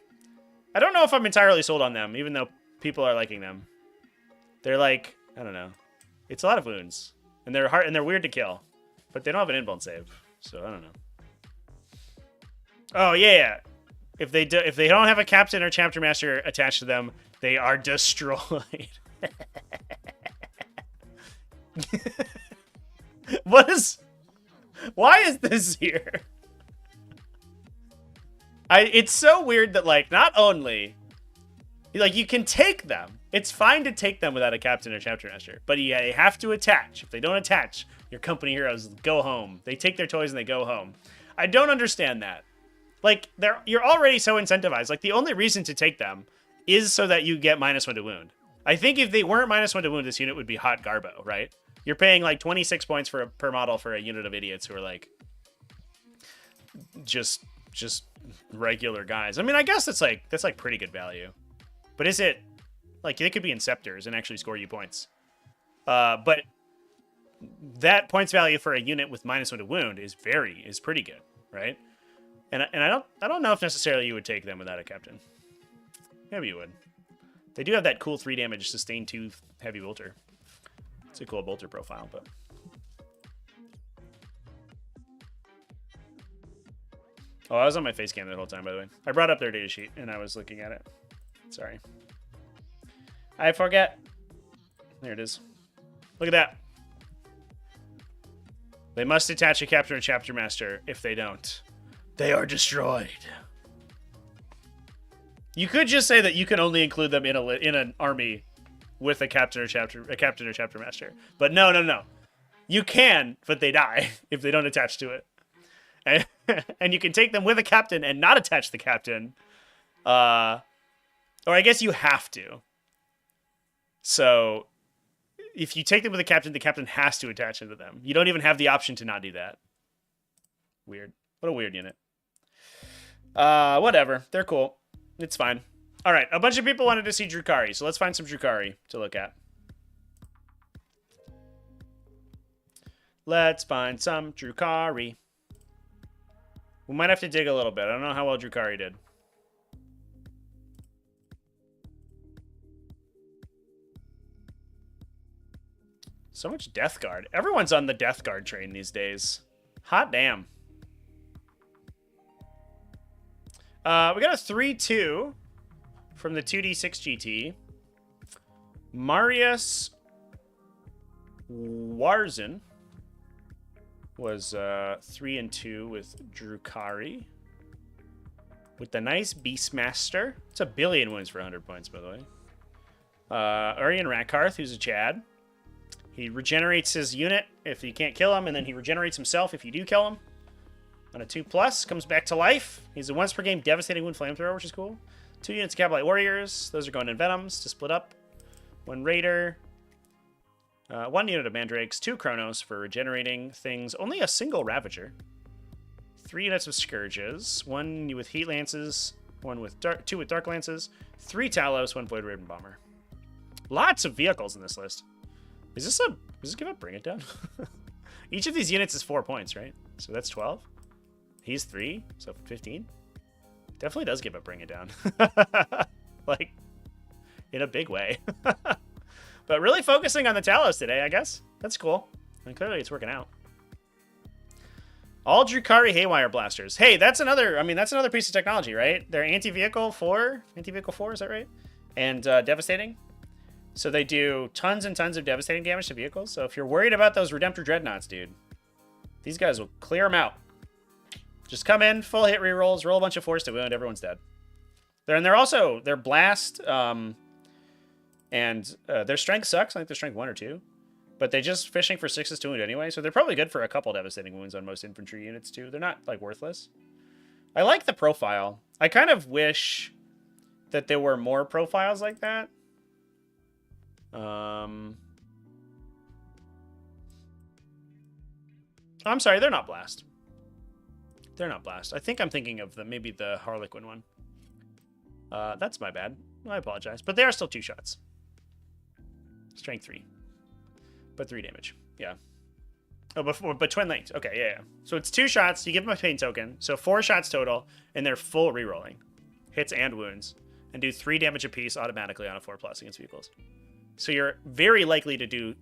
S1: I don't know if I'm entirely sold on them, even though people are liking them. They're like, I don't know. It's a lot of wounds. And they're hard and they're weird to kill. But they don't have an invuln save, so I don't know. Oh yeah. If they don't have a captain or chapter master attached to them, they are destroyed. Why is this here? It's so weird that like not only like you can take them. It's fine to take them without a captain or chapter master, but yeah, they have to attach. If they don't attach, your company heroes go home. They take their toys and they go home. I don't understand that. Like you're already so incentivized. Like the only reason to take them is so that you get -1 to wound. I think if they weren't -1 to wound, this unit would be hot garbo, right? You're paying like 26 points per model for a unit of idiots who are like just regular guys. I mean, I guess that's like pretty good value. But is it like they could be Inceptors and actually score you points? But that points value for a unit with -1 to wound is pretty good, right? And I don't know if necessarily you would take them without a captain. Maybe you would. They do have that cool 3 damage sustain 2 heavy bolter. It's a cool bolter profile, but oh, I was on my face cam that whole time, by the way. I brought up their data sheet and I was looking at it. Sorry. I forget. There it is. Look at that. They must attach a captain or chapter master. If they don't, they are destroyed. You could just say that you can only include them in an army with a captain or chapter master. But no. You can, but they die if they don't attach to it. And you can take them with a captain and not attach the captain. Or I guess you have to. So if you take them with the captain has to attach into them. You don't even have the option to not do that. Weird. What a weird unit. Whatever. They're cool. It's fine. All right. A bunch of people wanted to see Drukhari, so let's find some Drukhari to look at. Let's find some Drukhari. We might have to dig a little bit. I don't know how well Drukhari did. So much Death Guard. Everyone's on the Death Guard train these days. Hot damn. We got a 3-2 from the 2D6 GT. Marius Warzin was 3-2 with Drukhari. With the nice Beastmaster. It's 1 billion wounds for 100 points, by the way. Urian Rakarth, who's a Chad. He regenerates his unit if you can't kill him, and then he regenerates himself if you do kill him. On a 2+, comes back to life. He's a once per game devastating wound flamethrower, which is cool. 2 units of Cabalite Warriors. Those are going in Venoms to split up. 1 Raider. 1 unit of Mandrakes. 2 Chronos for regenerating things. Only a single Ravager. 3 units of Scourges. 1 with Heat Lances. 2 with Dark Lances. 3 Talos. 1 Void Raven Bomber. Lots of vehicles in this list. Does this give up Bring It Down? Each of these units is 4 points, right? So that's 12. He's 3, so 15. Definitely does give up Bring It Down. Like, in a big way. But really focusing on the Talos today, I guess. That's cool. And clearly it's working out. All Drukhari Haywire Blasters. Hey, that's another piece of technology, right? They're anti-vehicle 4. Anti-vehicle 4, is that right? And devastating. So they do tons and tons of devastating damage to vehicles. So if you're worried about those Redemptor Dreadnoughts, dude, these guys will clear them out. Just come in, full hit rerolls, roll a bunch of force to wound, everyone's dead. They're blast, and their strength sucks. I think they're strength 1 or 2. But they just fishing for 6s to wound anyway, so they're probably good for a couple devastating wounds on most infantry units too. They're not, like, worthless. I like the profile. I kind of wish that there were more profiles like that. I'm sorry, they're not blast. They're not blast. I think I'm thinking of maybe the Harlequin one. That's my bad. I apologize. But they are still 2 shots. Strength 3. But 3 damage. Yeah. Oh, but twin linked. Okay, yeah. So it's 2 shots. You give them a pain token. So 4 shots total, and they're full rerolling. Hits and wounds. And do 3 damage apiece automatically on a 4+ against vehicles. So you're very likely to do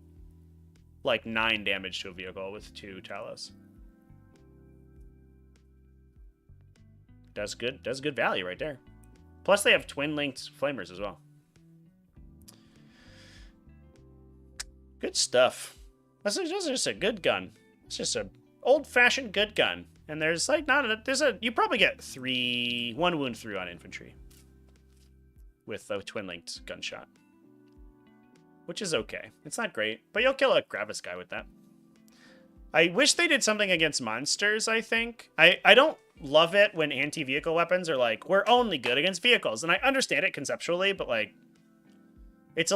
S1: like 9 damage to a vehicle with 2 Talos. Does good value right there. Plus they have twin linked flamers as well. Good stuff. This is just a good gun. It's just a old-fashioned good gun. And there's like you probably get 1 wound through on infantry with the twin linked gunshot. Which is okay. It's not great, but you'll kill a Gravis guy with that. I wish they did something against monsters, I think. I don't love it when anti-vehicle weapons are like, we're only good against vehicles. And I understand it conceptually, but like, it's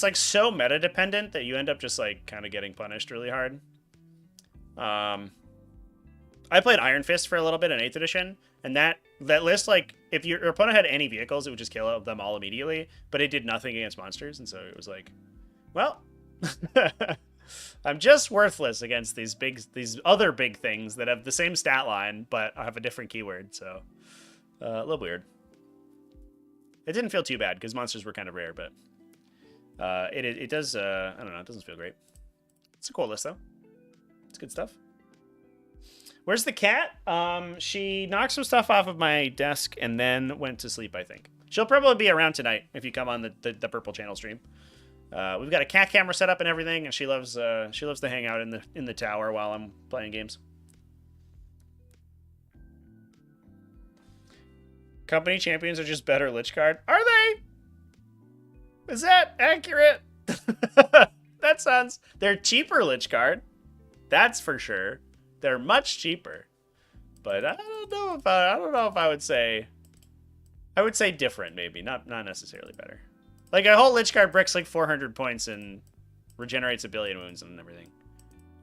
S1: like so meta-dependent that you end up just like kind of getting punished really hard. I played Iron Fist for a little bit in 8th edition, and that list, like, if your opponent had any vehicles, it would just kill them all immediately, but it did nothing against monsters, and so it was like, well, I'm just worthless against these other big things that have the same stat line, but have a different keyword, so a little weird. It didn't feel too bad, because monsters were kind of rare, but it does, I don't know, it doesn't feel great. It's a cool list, though. It's good stuff. Where's the cat? She knocked some stuff off of my desk and then went to sleep, I think. She'll probably be around tonight if you come on the Purple Channel stream. We've got a cat camera set up and everything, and she loves to hang out in the tower while I'm playing games. Company champions are just better Lich Guard. Are they? Is that accurate? They're cheaper Lich Guard. That's for sure. They're much cheaper, but I don't know if I would say different. Maybe not necessarily better. Like, a whole Lich Guard brick's like 400 points and regenerates 1 billion wounds and everything.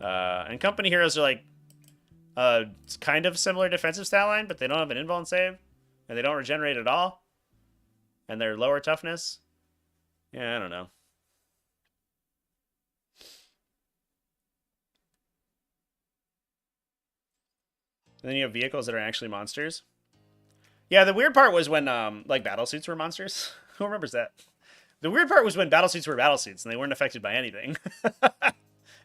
S1: And Company Heroes are like it's kind of similar defensive stat line, but they don't have an invuln save, and they don't regenerate at all, and they're lower toughness. Yeah, I don't know. And then you have vehicles that are actually monsters. Yeah, the weird part was when like battlesuits were monsters. Who remembers that? The weird part was when battlesuits were battlesuits and they weren't affected by anything.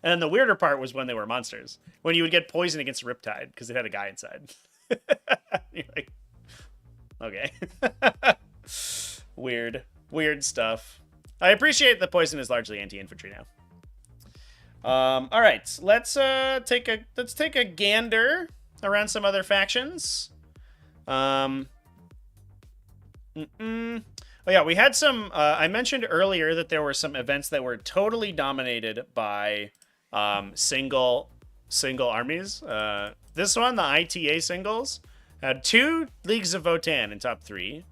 S1: And then the weirder part was when they were monsters. When you would get poison against Riptide because it had a guy inside. You're like, okay. Weird stuff. I appreciate the poison is largely anti-infantry now. All right, let's take a gander around some other factions. Oh yeah, we had some. I mentioned earlier that there were some events that were totally dominated by single armies. This one, the ITA singles, had 2 Leagues of Votann in top 3.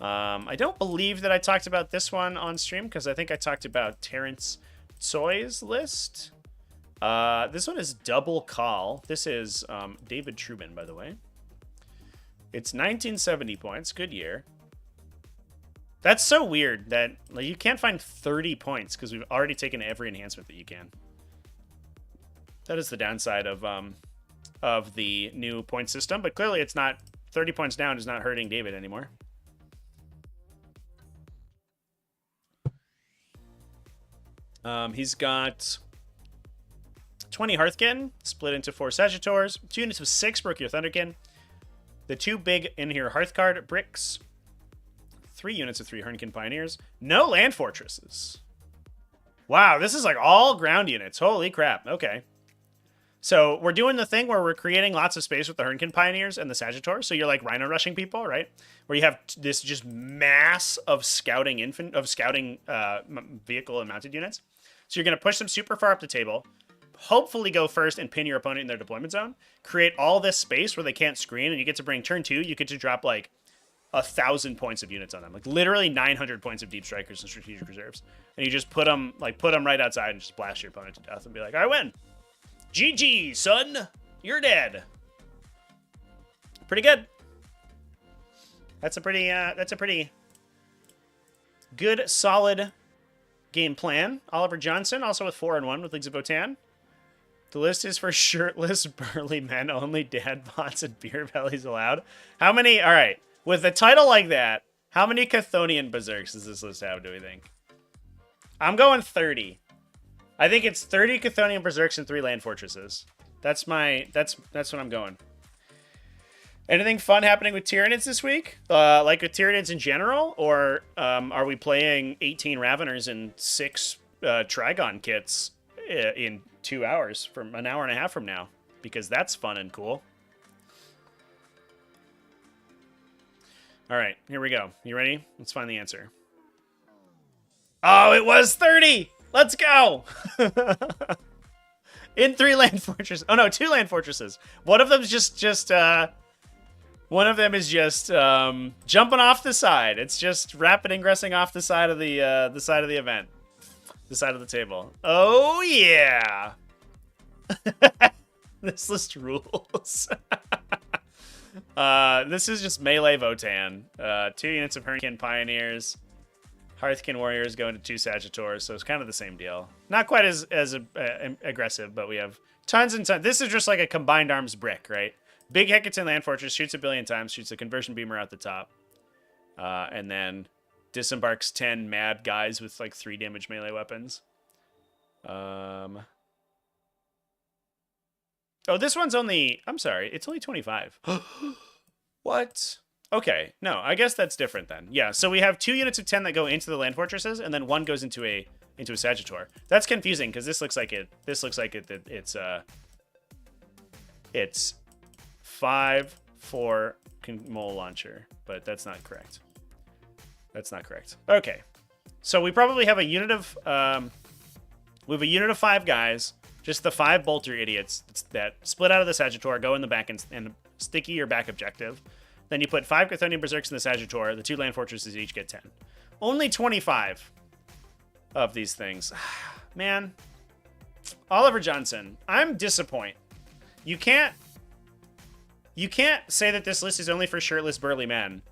S1: I don't believe that I talked about this one on stream because I think I talked about Terrence Tsoy's list. This one is Double Call. This is David Truman, by the way. It's 1970 points. Good year. That's so weird that like, you can't find 30 points because we've already taken every enhancement that you can. That is the downside of the new point system, but clearly it's not 30 points down is not hurting David anymore. He's got 20 Hearthkin split into 4 Sagitaurs, 2 units of 6 Brookier Thunderkin, the 2 big in here Hearthcard bricks, 3 units of 3 Hernkin Pioneers, no land fortresses. Wow, this is like all ground units. Holy crap. Okay. So we're doing the thing where we're creating lots of space with the Hernkin Pioneers and the Sagitaurs. So you're like rhino rushing people, right? Where you have this just mass of scouting vehicle and mounted units. So you're going to push them super far up the table, hopefully go first and pin your opponent in their deployment zone, create all this space where they can't screen, and you get to bring turn 2, you get to drop like 1,000 points of units on them, like literally 900 points of deep strikers and strategic reserves, and you just put them right outside and just blast your opponent to death and be like, I win. GG, son. You're dead. Pretty good. That's a pretty good, solid game plan. Oliver Johnson, also with 4-1 with Leagues of Votann. The list is for shirtless, burly men only, dad bots, and beer bellies allowed. How many? All right. With a title like that, how many Chthonian Berserks does this list have, do we think? I'm going 30. I think it's 30 Chthonian Berserks and 3 land fortresses. That's what I'm going. Anything fun happening with Tyranids this week? Like with Tyranids in general? Or are we playing 18 Raveners and 6 Trigon kits in 2 hours, from an hour and a half from now? Because that's fun and cool. All right, here we go. You ready? Let's find the answer. Oh, it was 30! Let's go! In 3 land fortresses. Oh no, 2 land fortresses. One of them's just one of them is just jumping off the side. It's just rapid ingressing off the side of the event. The side of the table. Oh yeah. This list rules. This is just melee Votann. 2 units of Hernkin Pioneers. Hearthkin Warriors go into 2 Sagitaurs, so it's kind of the same deal. Not quite as aggressive, but we have tons and tons. This is just like a combined arms brick, right? Big Hecaton Land Fortress shoots 1 billion times, shoots a conversion beamer out the top, and then disembarks 10 mad guys with like 3 damage melee weapons. Oh, this one's only... I'm sorry, it's only 25. What? Okay, no, I guess that's different then. Yeah, so we have 2 units of 10 that go into the land fortresses, and then 1 goes into a Sagitaur. That's confusing because this looks like it's 5 for mole launcher, but that's not correct. That's not correct. Okay, so we probably have a unit of 5 guys, just the 5 bolter idiots that split out of the Sagitaur, go in the back and sticky your back objective. Then you put 5 Chthonian Berserks in the Sagitaur. The 2 land fortresses each get 10. Only 25. of these things. Man. Oliver Johnson, I'm disappointed. You can't say that this list is only for shirtless burly men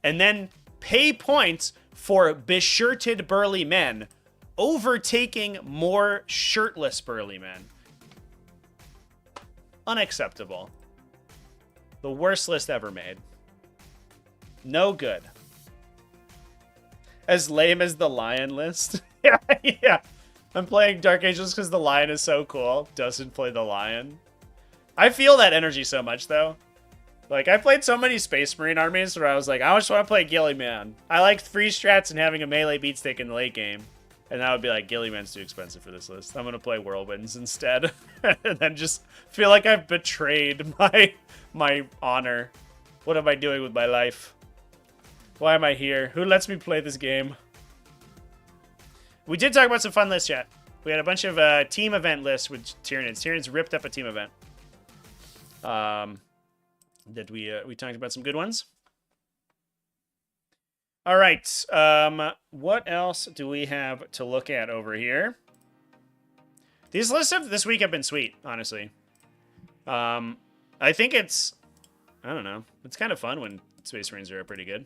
S1: and then pay points for beshirted burly men overtaking more shirtless burly men. Unacceptable. The worst list ever made. No good. As lame as the lion list. Yeah. I'm playing Dark Angels because the lion is so cool. Doesn't play the lion. I feel that energy so much, though. Like, I played so many Space Marine armies where I was like, I just want to play Gillyman. I like free strats and having a melee beatstick in the late game. And I would be like, Gillyman's too expensive for this list. I'm going to play Whirlwinds instead. And then just feel like I've betrayed my honor. What am I doing with my life? Why am I here? Who lets me play this game? We did talk about some fun lists yet. We had a bunch of team event lists with Tyranids. Tyranids ripped up a team event. That we talked about some good ones. All right. What else do we have to look at over here? These lists of this week have been sweet, honestly. I think it's, I don't know. It's kind of fun when Space Marines are pretty good.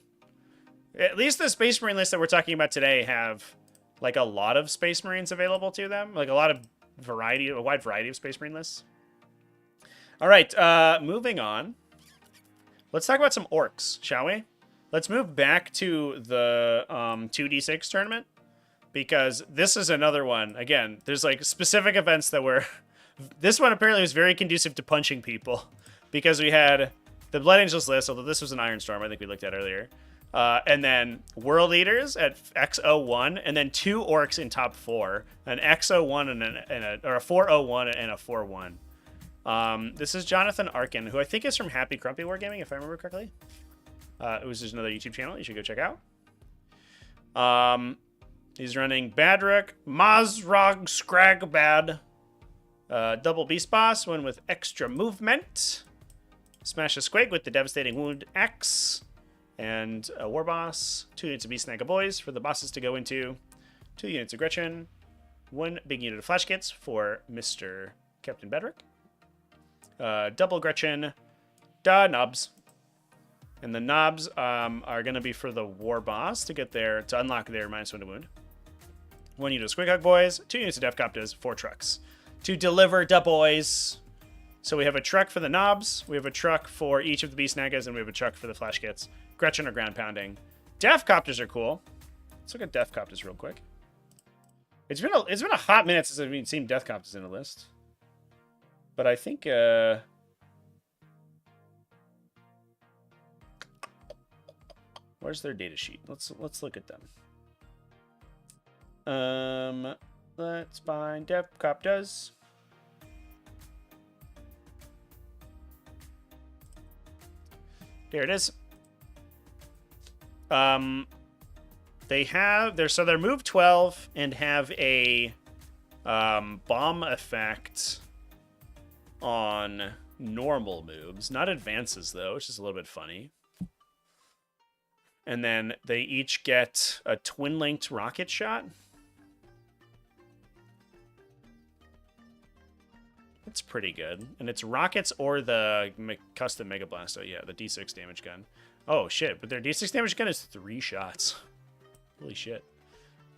S1: At least the Space Marine lists that we're talking about today have like a lot of Space Marines available to them. Like a lot of variety, a wide variety of Space Marine lists. All right, moving on. Let's talk about some Orks, shall we? Let's move back to the 2d6 tournament, because this is another one. Again, there's like specific events that were... This one apparently was very conducive to punching people, because we had the Blood Angels list, although this was an Ironstorm I think we looked at earlier. And then World Eaters at X01, and then 2 Orks in top 4, an X01 or a 401 and a 41. This is Jonathan Arkin, who I think is from Happy Crumpy Wargaming, if I remember correctly. It was just another YouTube channel you should go check out. He's running Badruk, Mazrog, Scragbad, double Beast Boss, one with extra movement, Smash a Squig with the Devastating Wound X, and a War Boss, 2 units of Beast Snagga Boys for the bosses to go into, 2 units of Gretchen, 1 big unit of Flash Kits for Mr. Captain Bedrick, double Gretchen, knobs. And the knobs are going to be for the War Boss to unlock their -1 to wound. 1 unit of Squighog Boys, 2 units of Defcoptas, 4 trucks. To deliver da boys. So we have a truck for the knobs, we have a truck for each of the Beast Snaggas, and we have a truck for the Flash Kits. Gretchen or ground pounding. Defcopters are cool. Let's look at Defcopters real quick. It's been a hot minute since I've seen Defcopters in a list. But I think where's their data sheet? Let's look at them. Let's find Defcopters. Here it is. They're move 12 and have a bomb effect on normal moves, not advances though, which is a little bit funny. And then they each get a twin-linked rocket shot. It's pretty good. And it's rockets or the custom Mega Blast. Oh yeah, the D6 damage gun. Oh shit, but their D6 damage gun is 3 shots. Holy shit.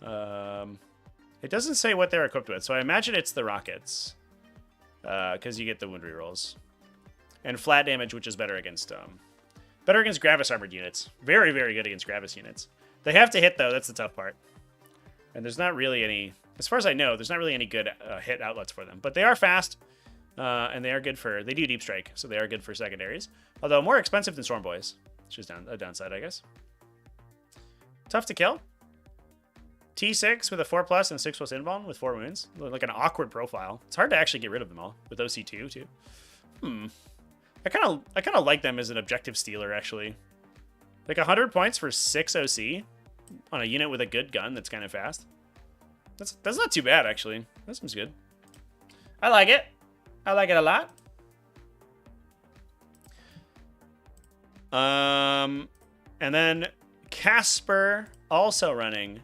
S1: It doesn't say what they're equipped with, so I imagine it's the rockets. Because you get the wound rerolls. And flat damage, which is better against Gravis armored units. Very, very good against Gravis units. They have to hit, though. That's the tough part. And there's not really any... As far as I know, there's not really any good hit outlets for them. But they are fast, and they are good for... They do deep strike, so they are good for secondaries. Although more expensive than Storm Boys. Which is a downside, I guess. Tough to kill. T6 with a 4+ and 6+ invuln with 4 wounds. Like an awkward profile. It's hard to actually get rid of them all. With OC2, too. I kind of like them as an objective stealer, actually. Like 100 points for 6 OC on a unit with a good gun that's kind of fast. That's not too bad, actually. That seems good. I like it. I like it a lot. And then Casper also running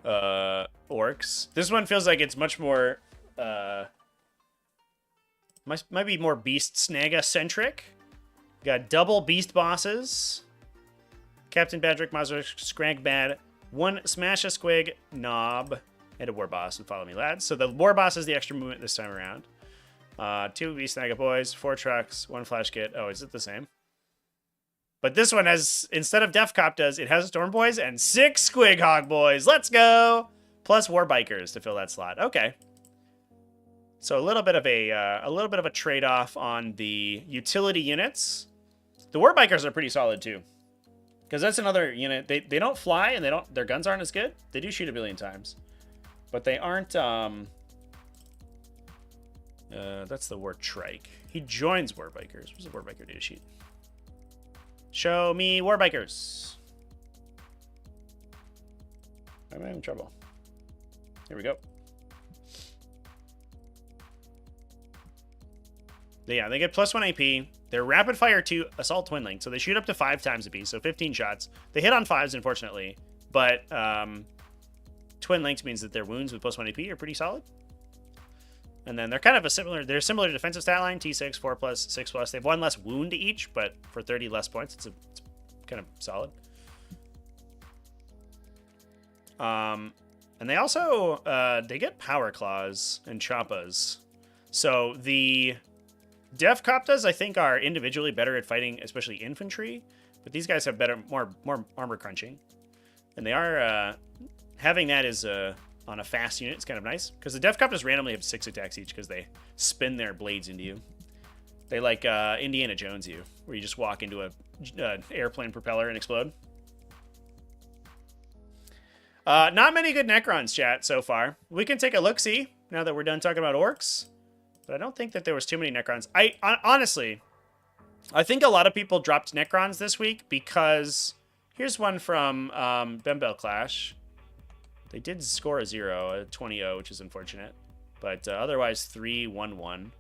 S1: orcs. This one feels like it's much more might be more beast snaga centric. Got double beast bosses. Captain Badrick, Mazur, Scragbad, 1 Smash a Squig, Knob, and a war boss. And follow me, lads. So the war boss is the extra movement this time around. 2 beast snaga boys, 4 trucks, 1 flash kit. Oh, is it the same? But this one has, instead of Def Cop does, it has Storm Boys and 6 Squig Hog Boys. Let's go! Plus War Bikers to fill that slot. Okay. So a little bit of a trade-off on the utility units. The War Bikers are pretty solid too, because that's another unit. They don't fly and their guns aren't as good. They do shoot a billion times, but they aren't. That's the War Trike. He joins War Bikers. What's the War Biker data sheet? Show me War Bikers. I'm having trouble. Here we go. Yeah, they get +1 AP. They're rapid fire 2 assault twin link, so they shoot up to 5 times a piece, so 15 shots. They hit on 5s, unfortunately, but twin links means that their wounds with +1 AP are pretty solid. And then they're kind of they're similar to defensive stat line, T6, 4+, 6+. They have 1 less wound to each, but for 30 less points, it's kind of solid. And they also, they get Power Claws and Choppas. So the Def Coptas, I think, are individually better at fighting, especially infantry, but these guys have more armor crunching. And they are, having that is on a fast unit, it's kind of nice, because the Def Coptas randomly have 6 attacks each because they spin their blades into you. They like Indiana Jones you, where you just walk into a airplane propeller and explode. Not many good Necrons, chat, so far. We can take a look-see now that we're done talking about Orks. But I don't think that there was too many Necrons. Honestly, I think a lot of people dropped Necrons this week because here's one from Bembel Clash. They did score a 0, a 20-0, which is unfortunate. But otherwise, 3-1-1.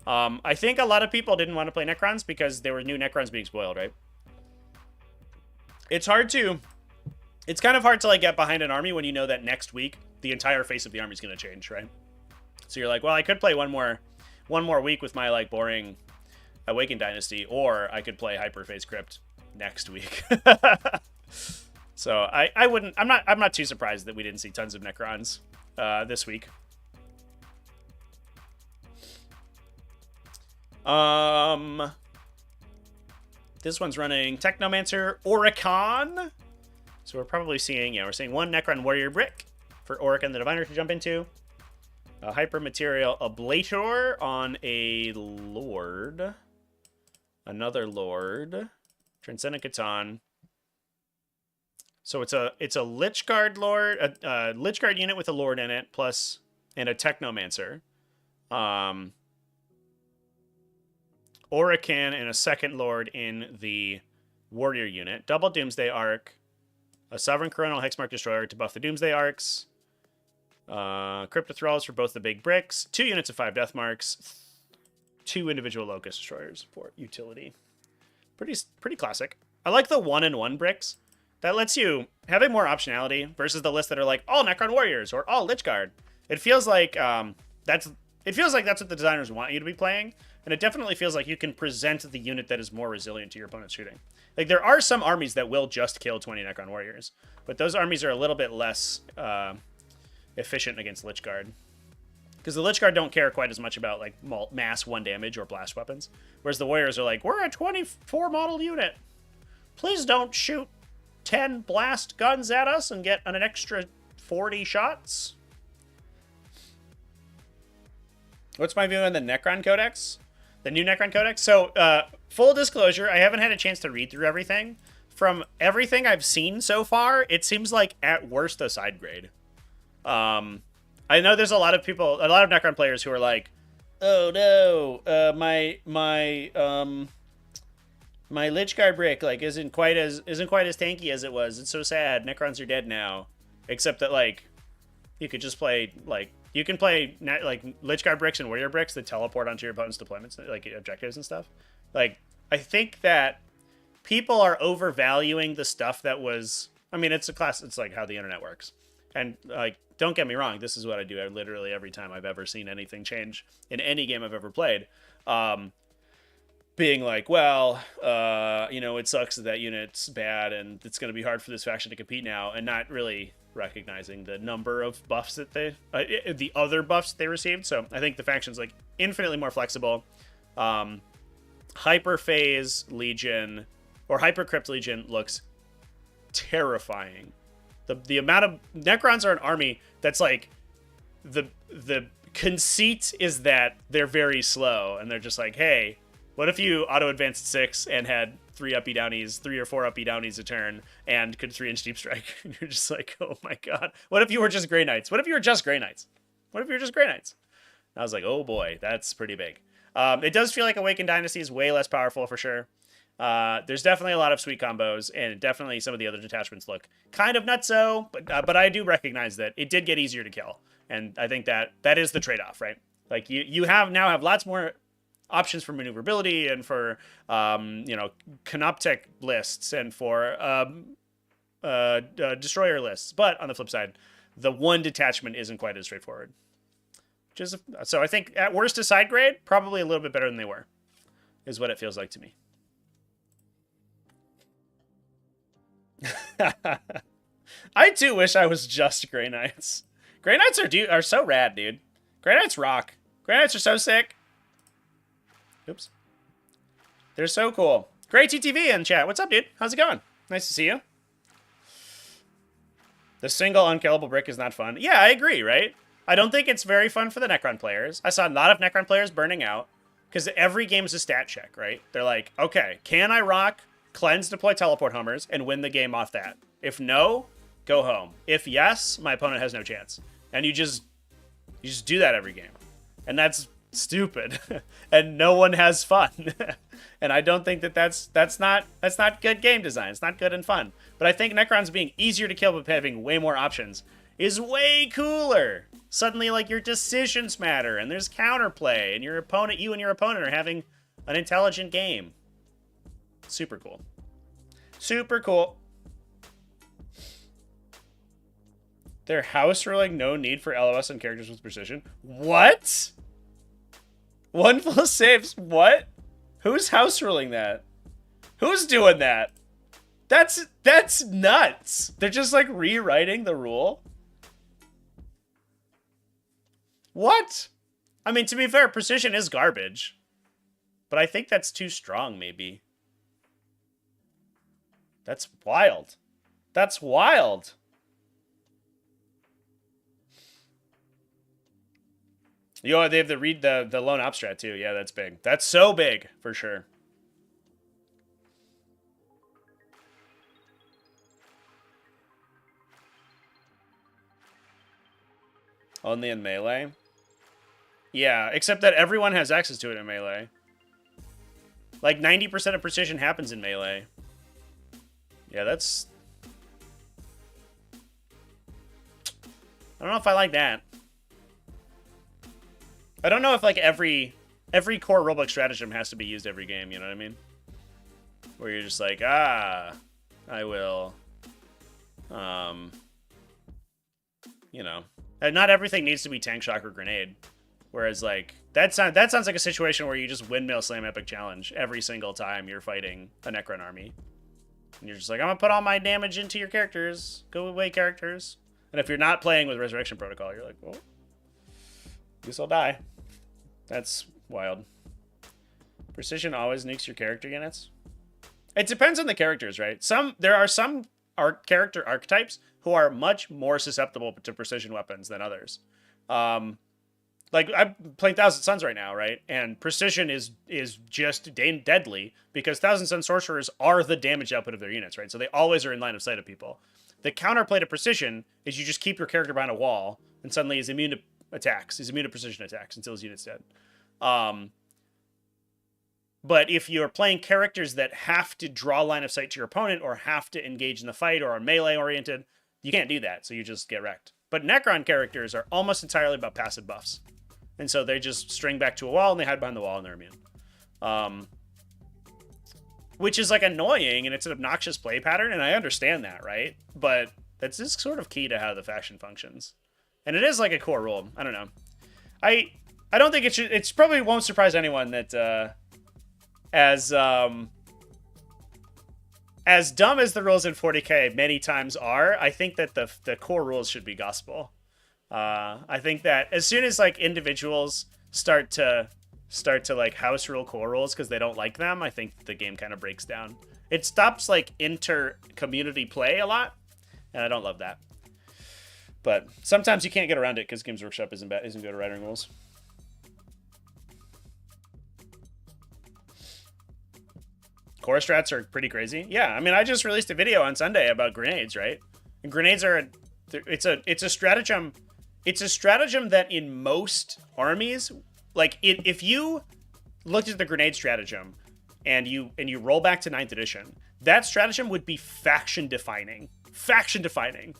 S1: I think a lot of people didn't want to play Necrons because there were new Necrons being spoiled, right? It's kind of hard to like get behind an army when you know that next week the entire face of the army is going to change, right? So you're like, well, I could play one more week with my like boring Awakened Dynasty, or I could play Hyperphase Crypt next week. So I'm not too surprised that we didn't see tons of Necrons this week. This one's running Technomancer Oricon. So we're probably seeing, we're seeing 1 Necron Warrior Brick for Auric and the Diviner to jump into. A Hyper Material Ablator on a Lord. Another Lord. Transcendent Catan. So it's a Lichguard Lord, a Lichguard unit with a Lord in it, plus, and a Technomancer. Orican and a second Lord in the Warrior unit. Double Doomsday Arc. A Sovereign Coronal Hexmark Destroyer to buff the Doomsday Arcs. Crypto Thralls for both the big bricks. 2 units of 5 Death Marks. 2 individual Locust Destroyers for utility. Pretty classic. I like the 1-in-1 bricks. That lets you having more optionality versus the list that are like all Necron Warriors or all Lichguard. It feels like that's what the designers want you to be playing, and it definitely feels like you can present the unit that is more resilient to your opponent's shooting. Like there are some armies that will just kill 20 Necron Warriors, but those armies are a little bit less efficient against Lichguard. Because the Lichguard don't care quite as much about like mass 1 damage or blast weapons, whereas the Warriors are like, we're a 24 model unit. Please don't shoot 10 blast guns at us and get an extra 40 shots. What's my view on the Necron Codex? The new Necron Codex? So, full disclosure, I haven't had a chance to read through everything. From everything I've seen so far, it seems like at worst a side grade. I know there's a lot of Necron players who are like, oh no, my Lichguard brick like isn't quite as tanky as it was. It's so sad. Necrons are dead now. Except that like you could just play like you can play like Lichguard bricks and Warrior bricks that teleport onto your opponent's deployments, like objectives and stuff. Like I think that people are overvaluing the stuff that was. I mean, it's a class. It's like how the internet works. And like, don't get me wrong, this is what I do literally every time I've ever seen anything change in any game I've ever played. Being like, well, it sucks that unit's bad and it's going to be hard for this faction to compete now, and not really recognizing the number of buffs that the other buffs they received. So I think the faction's like infinitely more flexible. Hyperphase Legion or Hypercrypt Legion looks terrifying. The amount of Necrons are an army that's like the conceit is that they're very slow, and they're just like, hey, what if you auto-advanced 6 and had 3 uppy downies, 3 or 4 uppy downies a turn, and could 3-inch deep strike? And you're just like, oh my god. What if you were just Grey Knights? What if you were just Grey Knights? What if you were just Grey Knights? And I was like, oh boy, that's pretty big. It does feel like Awakened Dynasty is way less powerful for sure. There's definitely a lot of sweet combos, and definitely some of the other detachments look kind of nutso, but I do recognize that it did get easier to kill. And I think that is the trade-off, right? Like you now have lots more options for maneuverability and for canoptic lists and for destroyer lists. But on the flip side, the one detachment isn't quite as straightforward. So I think at worst a side grade, probably a little bit better than they were, is what it feels like to me. I too wish I was just Grey Knights. Grey Knights are so rad, dude. Grey Knights rock. Grey Knights are so sick. Oops. They're so cool. Great TTV in chat. What's up, dude? How's it going? Nice to see you. The single unkillable brick is not fun. Yeah, I agree, right? I don't think it's very fun for the Necron players. I saw a lot of Necron players burning out because every game is a stat check, right? They're like, okay, can I rock, cleanse, deploy teleport hummers, and win the game off that? If no, go home. If yes, my opponent has no chance. And you just do that every game. And that's stupid. And no one has fun. And I don't think that's not good game design. It's not good and fun. But I think Necrons being easier to kill but having way more options is way cooler. Suddenly, like, your decisions matter, and there's counterplay, and you and your opponent are having an intelligent game. Super cool. Super cool. Their house ruling, no need for LOS on characters with precision. What? 1 full saves. What? Who's house ruling that? Who's doing that? That's nuts. They're just like rewriting the rule. What? I mean, to be fair, precision is garbage. But I think that's too strong, maybe. That's wild. That's wild. Yo, they have to read the lone op strat too. Yeah, that's big. That's so big, for sure. Only in melee? Yeah, except that everyone has access to it in melee. Like 90% of precision happens in melee. Yeah, that's... I don't know if I like that. I don't know if like every core rulebook stratagem has to be used every game, you know what I mean? Where you're just like, I will, and not everything needs to be tank, shock, or grenade. Whereas like that sounds like a situation where you just windmill slam epic challenge every single time you're fighting a Necron army. And you're just like, I'm gonna put all my damage into your characters. Go away, characters. And if you're not playing with Resurrection Protocol, you're like, well, guess I'll die. That's wild. Precision always nukes your character units. It depends on the characters, right? There are some character archetypes who are much more susceptible to precision weapons than others. Like I'm playing Thousand Suns right now, right? And precision is just deadly because Thousand Sun sorcerers are the damage output of their units, right? So they always are in line of sight of people. The counterplay to precision is you just keep your character behind a wall and suddenly he's immune to attacks. He's immune to precision attacks until his unit's dead. But if you're playing characters that have to draw line of sight to your opponent or have to engage in the fight or are melee oriented, you can't do that. So you just get wrecked. But Necron characters are almost entirely about passive buffs. And so they just string back to a wall and they hide behind the wall and they're immune. Which is like annoying and it's an obnoxious play pattern. And I understand that, right? But That's just sort of key to how the faction functions. And it is like a core rule. I don't know. I don't think it should... It probably won't surprise anyone that as dumb as the rules in 40k many times are, I think that the core rules should be gospel. I think that as soon as like individuals start to like house rule core rules because they don't like them, I think the game kind of breaks down. It stops like inter-community play a lot, and I don't love that. But sometimes you can't get around it because Games Workshop isn't good at writing rules. Core strats are pretty crazy. Yeah, I mean, I just released a video on Sunday about grenades, right? And grenades are it's a stratagem. It's a stratagem that in most armies, like if you looked at the grenade stratagem and you roll back to 9th edition, that stratagem would be faction defining. Faction defining.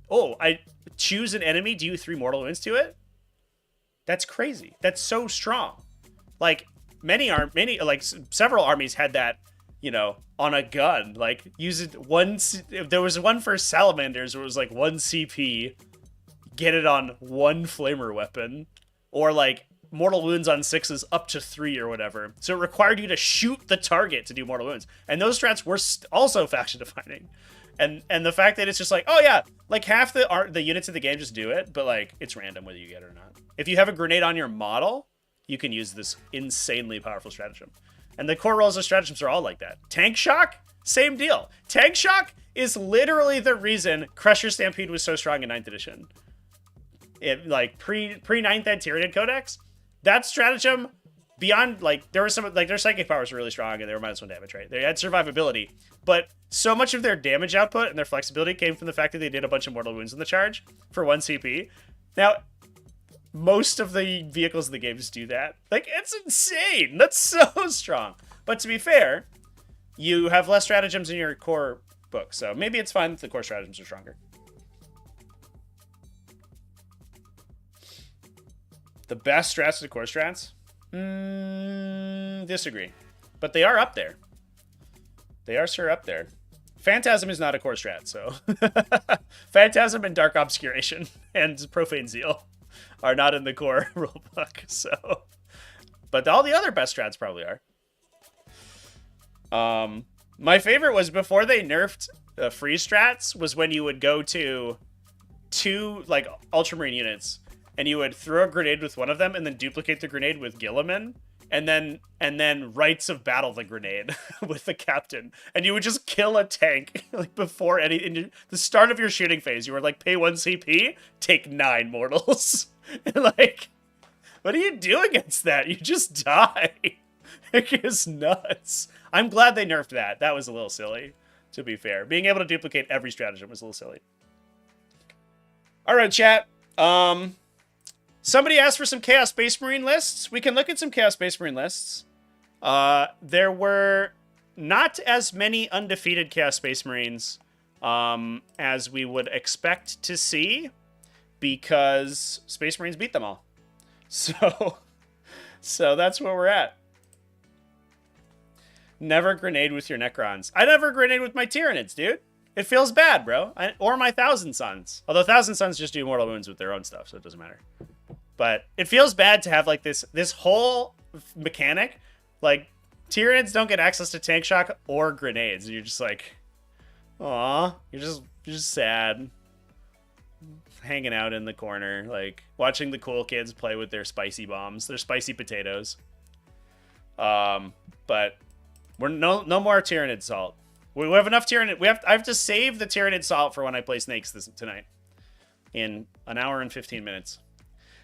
S1: Oh, I choose an enemy, do 3 mortal wounds to it? That's crazy. That's so strong. Like several armies had that, you know, on a gun. Like use it there was one for salamanders where it was like 1 CP, get it on 1 flamer weapon, or like mortal wounds on 6s up to 3 or whatever. So it required you to shoot the target to do mortal wounds. And those strats were also faction defining. And the fact that it's just like, oh yeah, like half the units in the game just do it, but like it's random whether you get it or not. If you have a grenade on your model, you can use this insanely powerful stratagem. And the core rules of stratagems are all like that. Tank Shock, same deal. Tank Shock is literally the reason Crusher Stampede was so strong in 9th edition. It like pre 9th Ed Tyranid Codex, that stratagem beyond like there was some like their psychic powers were really strong and they were -1 damage, right? They had survivability, but so much of their damage output and their flexibility came from the fact that they did a bunch of mortal wounds in the charge for 1 CP. Now, most of the vehicles in the game just do that. Like, it's insane. That's so strong. But to be fair, you have less stratagems in your core book, so maybe it's fine that the core stratagems are stronger. The best strats to core strats? Disagree. But they are up there. They are sure up there. Phantasm is not a core strat, so... Phantasm and Dark Obscuration and Profane Zeal are not in the core rulebook, so... But all the other best strats probably are. My favorite was before they nerfed freeze strats, was when you would go to 2, like, Ultramarine units, and you would throw a grenade with one of them, and then duplicate the grenade with Gilliman, and then Rites of Battle the grenade with the captain, and you would just kill a tank like before in the start of your shooting phase. You were like, pay 1 CP, take 9 mortals. And like, what do you do against that? You just die. It is nuts. I'm glad they nerfed that. That was a little silly, to be fair. Being able to duplicate every stratagem was a little silly. All right, chat. Somebody asked for some Chaos Space Marine lists. We can look at some Chaos Space Marine lists. There were not as many undefeated Chaos Space Marines as we would expect to see, because Space Marines beat them all. So that's where we're at. Never grenade with your Necrons. I never grenade with my Tyranids, dude. It feels bad, bro. Or my Thousand Sons. Although Thousand Sons just do mortal wounds with their own stuff, so it doesn't matter. But it feels bad to have like this whole mechanic. Like, Tyranids don't get access to Tank Shock or grenades. And you're just like, aw, you're just sad. Hanging out in the corner, like watching the cool kids play with their spicy bombs, their spicy potatoes. But we're no more Tyranid salt. We have enough Tyranid. I have to save the Tyranid salt for when I play Snakes tonight. In an hour and 15 minutes.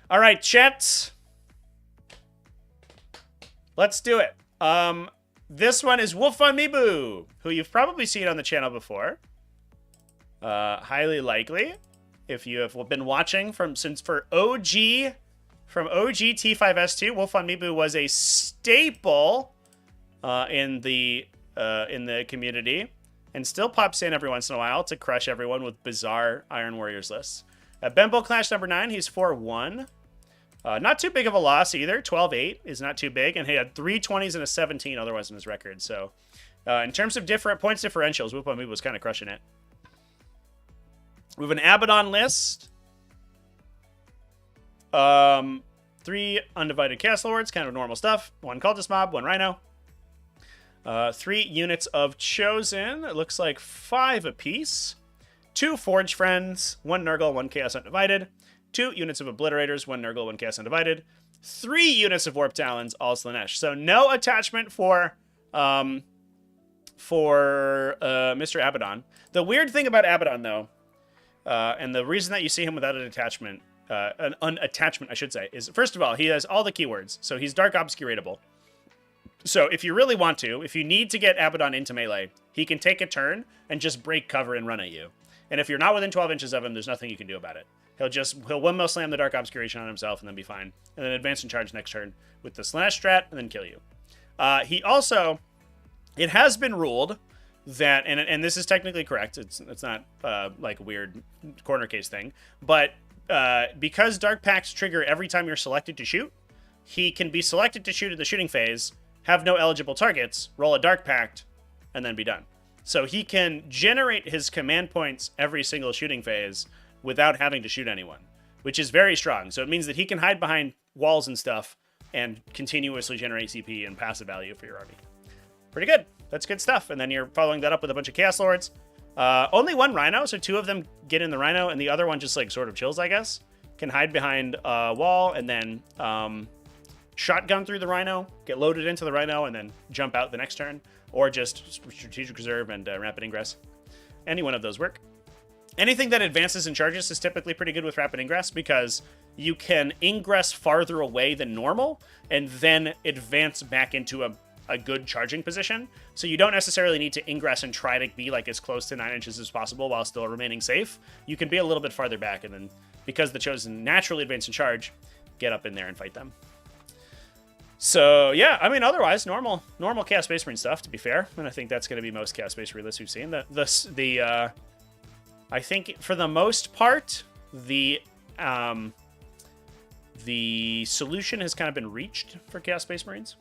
S1: All right, chat. Let's do it. This one is Wolf on Mibu, who you've probably seen on the channel before. Highly likely, if you have been watching for OG T5S2, Wolf on Mibu was a staple in the community, and still pops in every once in a while to crush everyone with bizarre Iron Warriors lists. Bembo Clash number 9, he's 4-1. Not too big of a loss either. 12-8 is not too big, and he had 3 20s and a 17 otherwise in his record. So, in terms of different points differentials, Wolf on Mibu was kind of crushing it. We have an Abaddon list. 3 Undivided Castle Lords, kind of normal stuff. 1 Cultist Mob, 1 Rhino. 3 units of Chosen. It looks like 5 apiece. 2 Forge Friends, 1 Nurgle, 1 Chaos Undivided. 2 units of Obliterators, 1 Nurgle, 1 Chaos Undivided. 3 units of Warp Talons, all Slanesh. So no attachment for Mr. Abaddon. The weird thing about Abaddon, though, and the reason that you see him without an attachment, an unattachment, I should say, is, first of all, he has all the keywords. So he's Dark Obscuratable. So if you really want to, if you need to get Abaddon into melee, he can take a turn and just break cover and run at you. And if you're not within 12 inches of him, there's nothing you can do about it. He'll windmill slam the Dark Obscuration on himself and then be fine. And then advance and charge next turn with the Slash strat and then kill you. He also, it has been ruled that, and this is technically correct, it's not like a weird corner case thing, but because Dark Pacts trigger every time you're selected to shoot, he can be selected to shoot in the shooting phase, have no eligible targets, roll a Dark Pact, and then be done. So he can generate his command points every single shooting phase without having to shoot anyone, which is very strong. So it means that he can hide behind walls and stuff and continuously generate CP and passive value for your army. Pretty good. That's good stuff. And then you're following that up with a bunch of Chaos Lords. Only 1 Rhino, so 2 of them get in the Rhino, and the other one just like sort of chills, I guess. Can hide behind a wall and then shotgun through the Rhino, get loaded into the Rhino, and then jump out the next turn. Or just Strategic Reserve and Rapid Ingress. Any one of those work. Anything that advances and charges is typically pretty good with Rapid Ingress because you can ingress farther away than normal and then advance back into a good charging position. So you don't necessarily need to ingress and try to be like as close to 9 inches as possible while still remaining safe. You can be a little bit farther back and then, because the Chosen naturally advance and charge, get up in there and fight them. So, yeah, I mean, otherwise, normal Chaos Space Marine stuff, to be fair. And I think that's going to be most Chaos Space Marine lists we've seen. I think, for the most part, the solution has kind of been reached for Chaos Space Marines.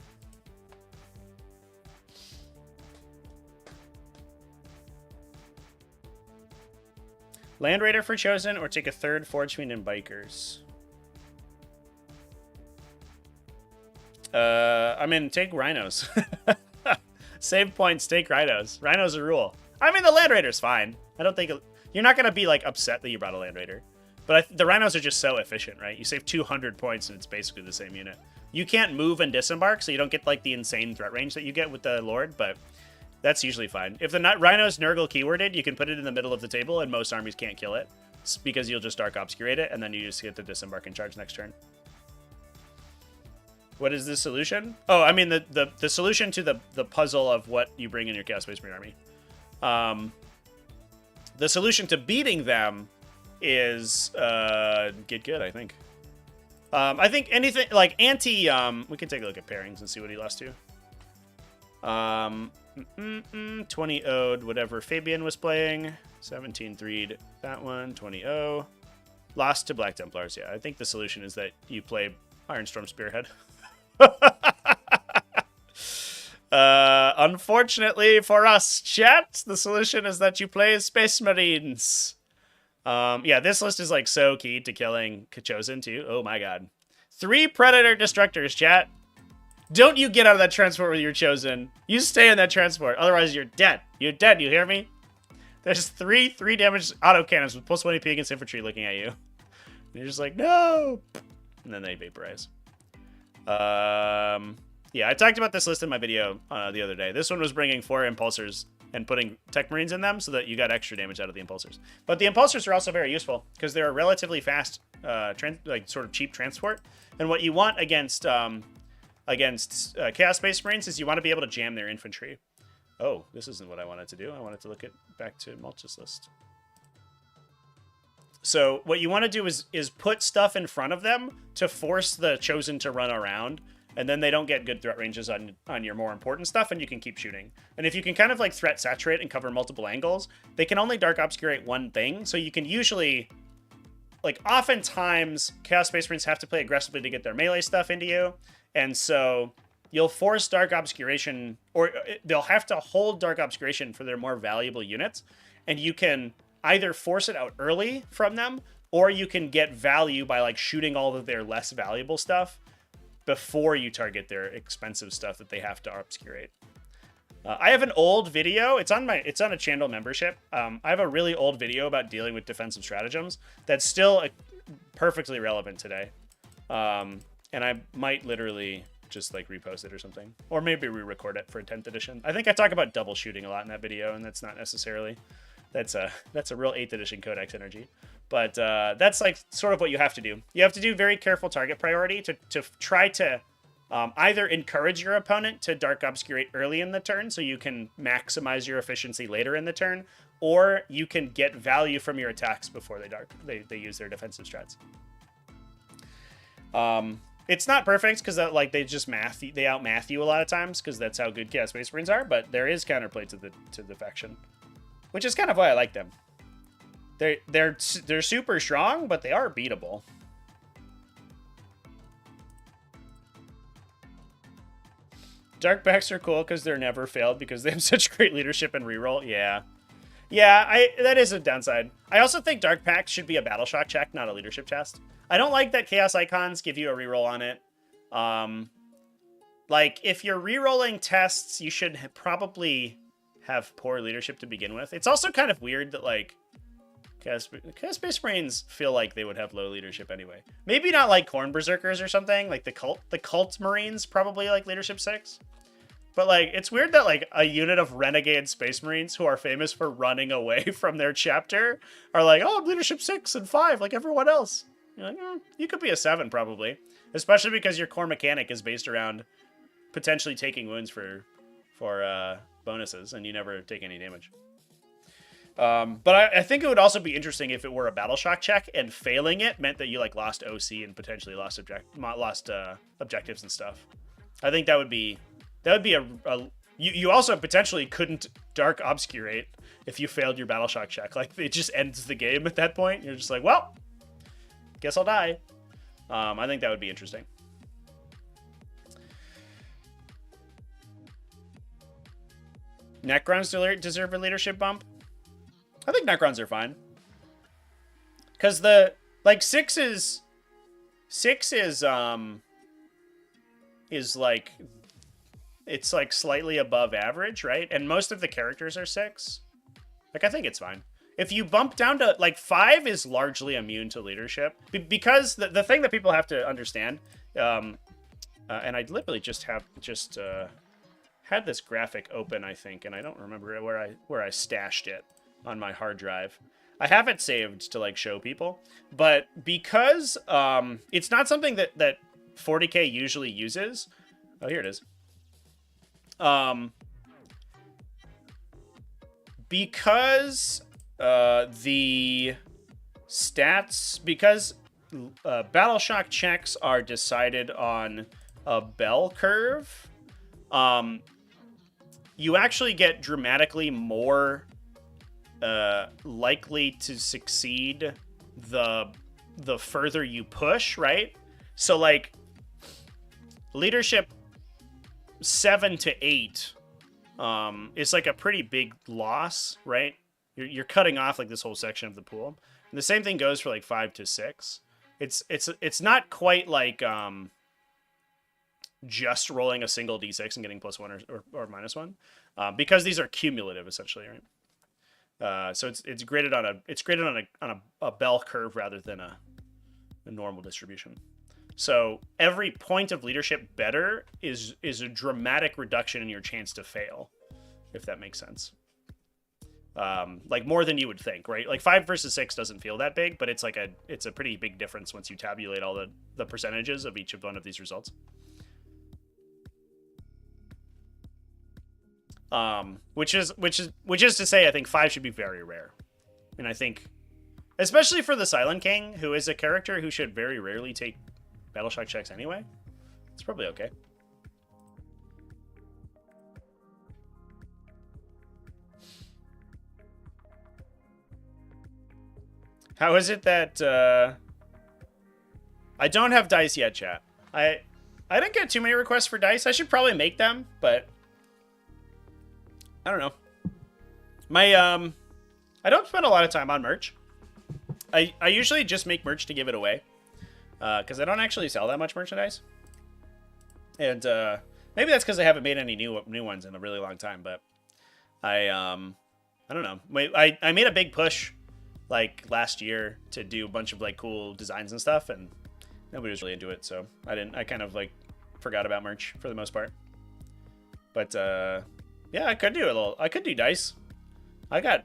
S1: Land Raider for Chosen, or take a 3rd Forge Fiend and Bikers? I mean, take Rhinos. Save points, take Rhinos. Rhinos are rule. I mean, the Land Raider's fine. I don't think... You're not going to be, like, upset that you brought a Land Raider. But the Rhinos are just so efficient, right? You save 200 points, and it's basically the same unit. You can't move and disembark, so you don't get, like, the insane threat range that you get with the Lord, but that's usually fine. If the Rhinos Nurgle keyworded, you can put it in the middle of the table, and most armies can't kill it. It's because you'll just Dark Obscurate it, and then you just get to disembark and charge next turn. What is the solution? Oh, I mean, the solution to the puzzle of what you bring in your Chaos Space Marine army. The solution to beating them is get good, I think. I think anything like anti... we can take a look at pairings and see what he lost to. 20 Ode, whatever Fabian was playing. 17 3'd that one. 20-0. Lost to Black Templars, yeah. I think the solution is that you play Ironstorm Spearhead. Unfortunately for us, chat, the solution is that you play Space Marines. Yeah, this list is like so key to killing Chosen too. Oh my god. 3 Predator Destructors, chat. Don't you get out of that transport with your Chosen. You stay in that transport, otherwise you're dead. You're dead, you hear me? There's 3 damage autocannons with +1 AP against infantry looking at you. And you're just like, no! And then they vaporize. Yeah, I talked about this list in my video the other day. This one was bringing 4 Impulsors and putting Tech Marines in them so that you got extra damage out of the Impulsors. But the Impulsors are also very useful because they're a relatively fast, like sort of cheap transport. And what you want against Chaos Space Marines is you want to be able to jam their infantry. Oh, this isn't what I wanted to do. I wanted to look back to Mulch's list. So what you want to do is put stuff in front of them to force the Chosen to run around, and then they don't get good threat ranges on your more important stuff, and you can keep shooting. And if you can kind of like threat saturate and cover multiple angles, they can only Dark Obscurate one thing, so you can usually, like oftentimes, Chaos Space Marines have to play aggressively to get their melee stuff into you, and so you'll force Dark Obscuration, or they'll have to hold Dark Obscuration for their more valuable units, and you can either force it out early from them, or you can get value by like shooting all of their less valuable stuff before you target their expensive stuff that they have to obscurate. I have an old video. It's on a channel membership. I have a really old video about dealing with defensive stratagems that's still perfectly relevant today. And I might literally just like repost it or something, or maybe re-record it for 10th edition. I think I talk about double shooting a lot in that video, and that's not necessarily, that's a real 8th edition Codex energy. But that's like sort of what you have to do. You have to do very careful target priority to try to either encourage your opponent to dark obscurate early in the turn so you can maximize your efficiency later in the turn, or you can get value from your attacks before they use their defensive strats. It's not perfect because like they just outmath you a lot of times because that's how good Chaos Space Marines are, but there is counterplay to the faction, which is kind of why I like them. They're super strong, but they are beatable. Dark Backs are cool because they're never failed because they have such great leadership and reroll. Yeah. That is a downside. I also think Dark Packs should be a Battle Shock check, not a leadership test. I don't like that Chaos Icons give you a reroll on it. Like, if you're rerolling tests, you should probably have poor leadership to begin with. It's also kind of weird that, like, Chaos Space Marines feel like they would have low leadership anyway. Maybe not like Khorne Berserkers or something. Like, the Cult Marines probably, like, leadership 6. But, like, it's weird that, like, a unit of Renegade Space Marines who are famous for running away from their chapter are like, oh, I'm leadership 6 and 5 like everyone else. You're like, you could be a 7 probably. Especially because your core mechanic is based around potentially taking wounds for bonuses, and you never take any damage. But I think it would also be interesting if it were a Battle Shock check, and failing it meant that you, like, lost OC and potentially lost objectives and stuff. I think that would be you also potentially couldn't Dark Obscurate if you failed your Battle Shock check. Like, it just ends the game at that point. You're just like, well, guess I'll die. I think that would be interesting. Necrons deserve a leadership bump. I think Necrons are fine. Because six is like, it's like slightly above average, right? And most of the characters are 6. Like, I think it's fine. If you bump down to, like, 5 is largely immune to leadership. Because the thing that people have to understand, and I literally just had this graphic open, I think, and I don't remember where I stashed it on my hard drive. I have it saved to, like, show people. But because it's not something that 40k usually uses. Oh, here it is. Because the stats, because Battle Shock checks are decided on a bell curve, you actually get dramatically more likely to succeed the further you push, right? So, like, leadership 7 to 8 is like a pretty big loss, right? You're cutting off, like, this whole section of the pool. And the same thing goes for, like, 5 to 6. It's not quite like just rolling a single d6 and getting +1 or -1, because these are cumulative essentially, right? So it's graded on a bell curve rather than a normal distribution. So every point of leadership better is a dramatic reduction in your chance to fail, if that makes sense. Like, more than you would think, right? Like, 5 versus 6 doesn't feel that big, but it's a pretty big difference once you tabulate all the percentages of each of one of these results. Which is to say, I think 5 should be very rare. And I think, especially for the Silent King, who is a character who should very rarely take Battle Shock checks anyway, it's probably okay. How is it that I don't have dice yet, chat? I didn't get too many requests for dice. I should probably make them, but I don't know. My I don't spend a lot of time on merch. I usually just make merch to give it away. Because I don't actually sell that much merchandise. And maybe that's because I haven't made any new ones in a really long time. But I don't know. I made a big push like last year to do a bunch of like cool designs and stuff, and nobody was really into it. So I kind of like forgot about merch for the most part. But yeah, I could do a little. I could do dice. I got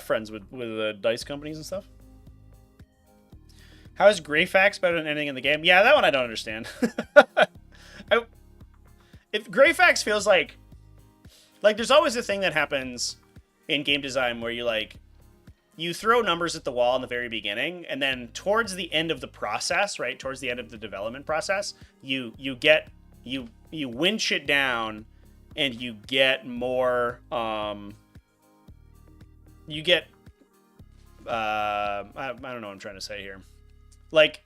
S1: friends with dice companies and stuff. How is Greyfax better than anything in the game? Yeah, that one I don't understand. If Greyfax feels like there's always a thing that happens in game design where you throw numbers at the wall in the very beginning, and then towards the end of the process, right, towards the end of the development process, you winch it down, and you get more. You get. I don't know what I'm trying to say here. Like,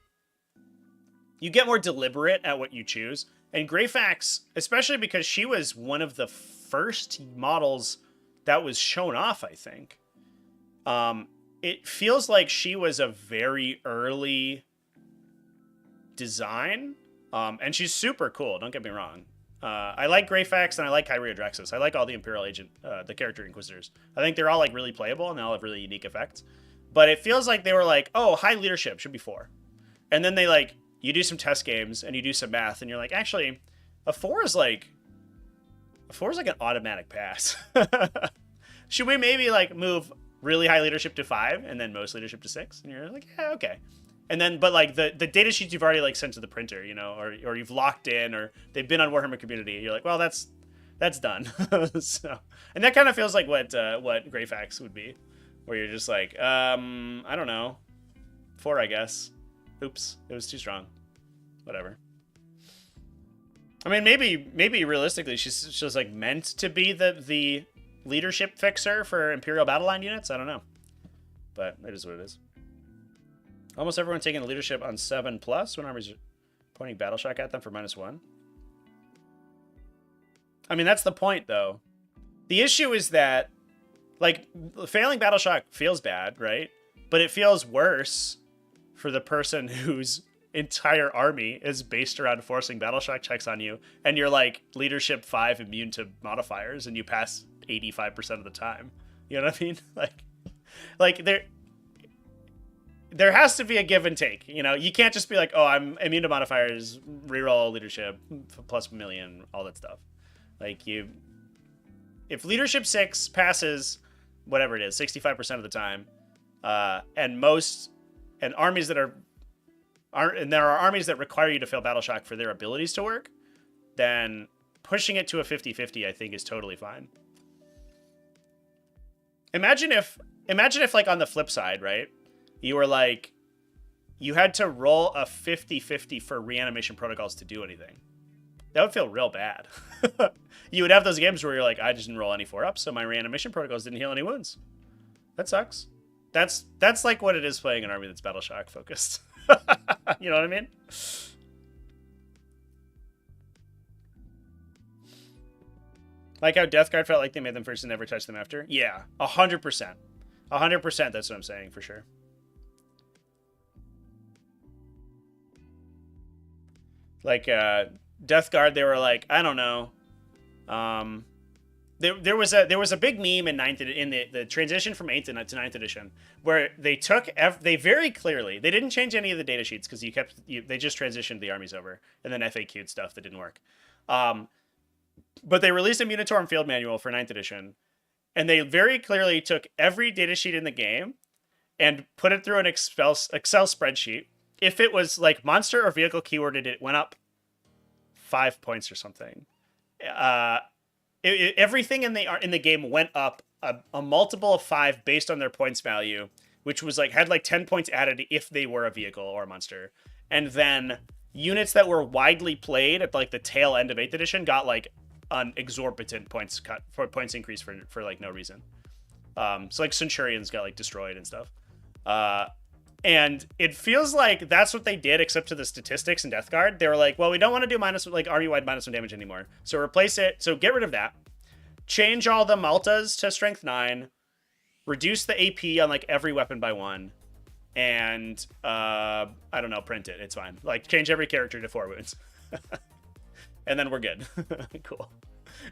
S1: you get more deliberate at what you choose. And Greyfax, especially because she was one of the first models that was shown off, I think. It feels like she was a very early design. And she's super cool, don't get me wrong. I like Greyfax and I like Kyriodrexis. I like all the Imperial Agent, the character Inquisitors. I think they're all like really playable and they all have really unique effects. But it feels like they were like, oh, high leadership should be 4. And then they you do some test games and you do some math and you're like, actually, a 4 is like an automatic pass. Should we maybe move really high leadership to 5 and then most leadership to 6? And you're like, yeah, okay. And then, but the data sheets you've already sent to the printer, or you've locked in, or they've been on Warhammer Community. You're like, well, that's done. So, and that kind of feels like what Greyfax would be. Where you're just like, I don't know, 4, I guess. Oops, it was too strong. Whatever. I mean, maybe realistically, she's meant to be the leadership fixer for Imperial Battle Line units. I don't know, but it is what it is. Almost everyone taking the leadership on 7+ when armies are pointing battle shock at them for -1. I mean, that's the point, though. The issue is that. Failing battle shock feels bad, right? But it feels worse for the person whose entire army is based around forcing battle shock checks on you, and you're leadership 5 immune to modifiers, and you pass 85% of the time. You know what I mean? There has to be a give and take. You can't just be like, oh, I'm immune to modifiers, reroll leadership, +1,000,000, all that stuff. If leadership 6 passes, whatever it is, 65% of the time, and armies that and there are armies that require you to fail battle shock for their abilities to work, then pushing it to a 50-50, I think, is totally fine. Imagine if on the flip side, right, you were you had to roll a 50-50 for reanimation protocols to do anything. That would feel real bad. You would have those games where you're like, I just didn't roll any 4-ups, so my reanimation protocols didn't heal any wounds. That sucks. That's what it is playing an army that's battle shock focused. You know what I mean? Like how Death Guard felt like they made them first and never touched them after? Yeah, 100%. 100%, that's what I'm saying, for sure. Death Guard, they were like, I don't know. There was a big meme in the transition from 8th to 9th edition where they very clearly, they didn't change any of the data sheets because they just transitioned the armies over and then FAQ'd stuff that didn't work. But they released a Munitorum field manual for 9th edition, and they very clearly took every data sheet in the game and put it through an Excel spreadsheet. If it was monster or vehicle keyworded, it went up 5 points or something. Everything in the game went up a multiple of 5 based on their points value, which was had 10 points added if they were a vehicle or a monster. And then units that were widely played at the tail end of 8th edition got an exorbitant points increase for no reason. So Centurions got destroyed and stuff. And it feels like that's what they did, except to the statistics in Death Guard. They were like, well, we don't want to do army-wide -1 damage anymore. So replace it. So get rid of that. Change all the Maltas to strength 9. reduce the AP on like every weapon by 1, and I don't know, print it. It's fine. Like change every character to 4 wounds, and then we're good. Cool.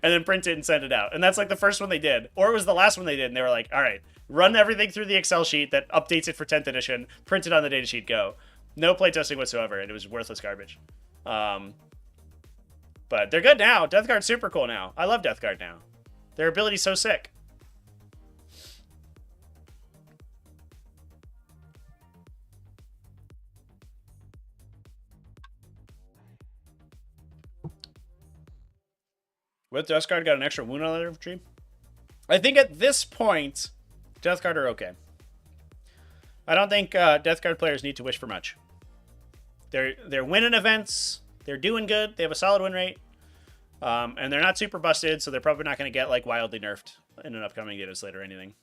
S1: And then print it and send it out. And that's like the first one they did, or it was the last one they did. And they were like, all right, run everything through the Excel sheet that updates it for 10th edition, print it on the datasheet, go. No playtesting whatsoever, and it was worthless garbage. But they're good now. Death Guard's super cool now. I love Death Guard now. Their ability's so sick. With Death Guard got an extra wound on their tree. I think at this point, Death Guard are okay. I don't think Death Guard players need to wish for much. They're winning events. They're doing good. They have a solid win rate. And they're not super busted, so they're probably not going to get like wildly nerfed in an upcoming data slate or anything.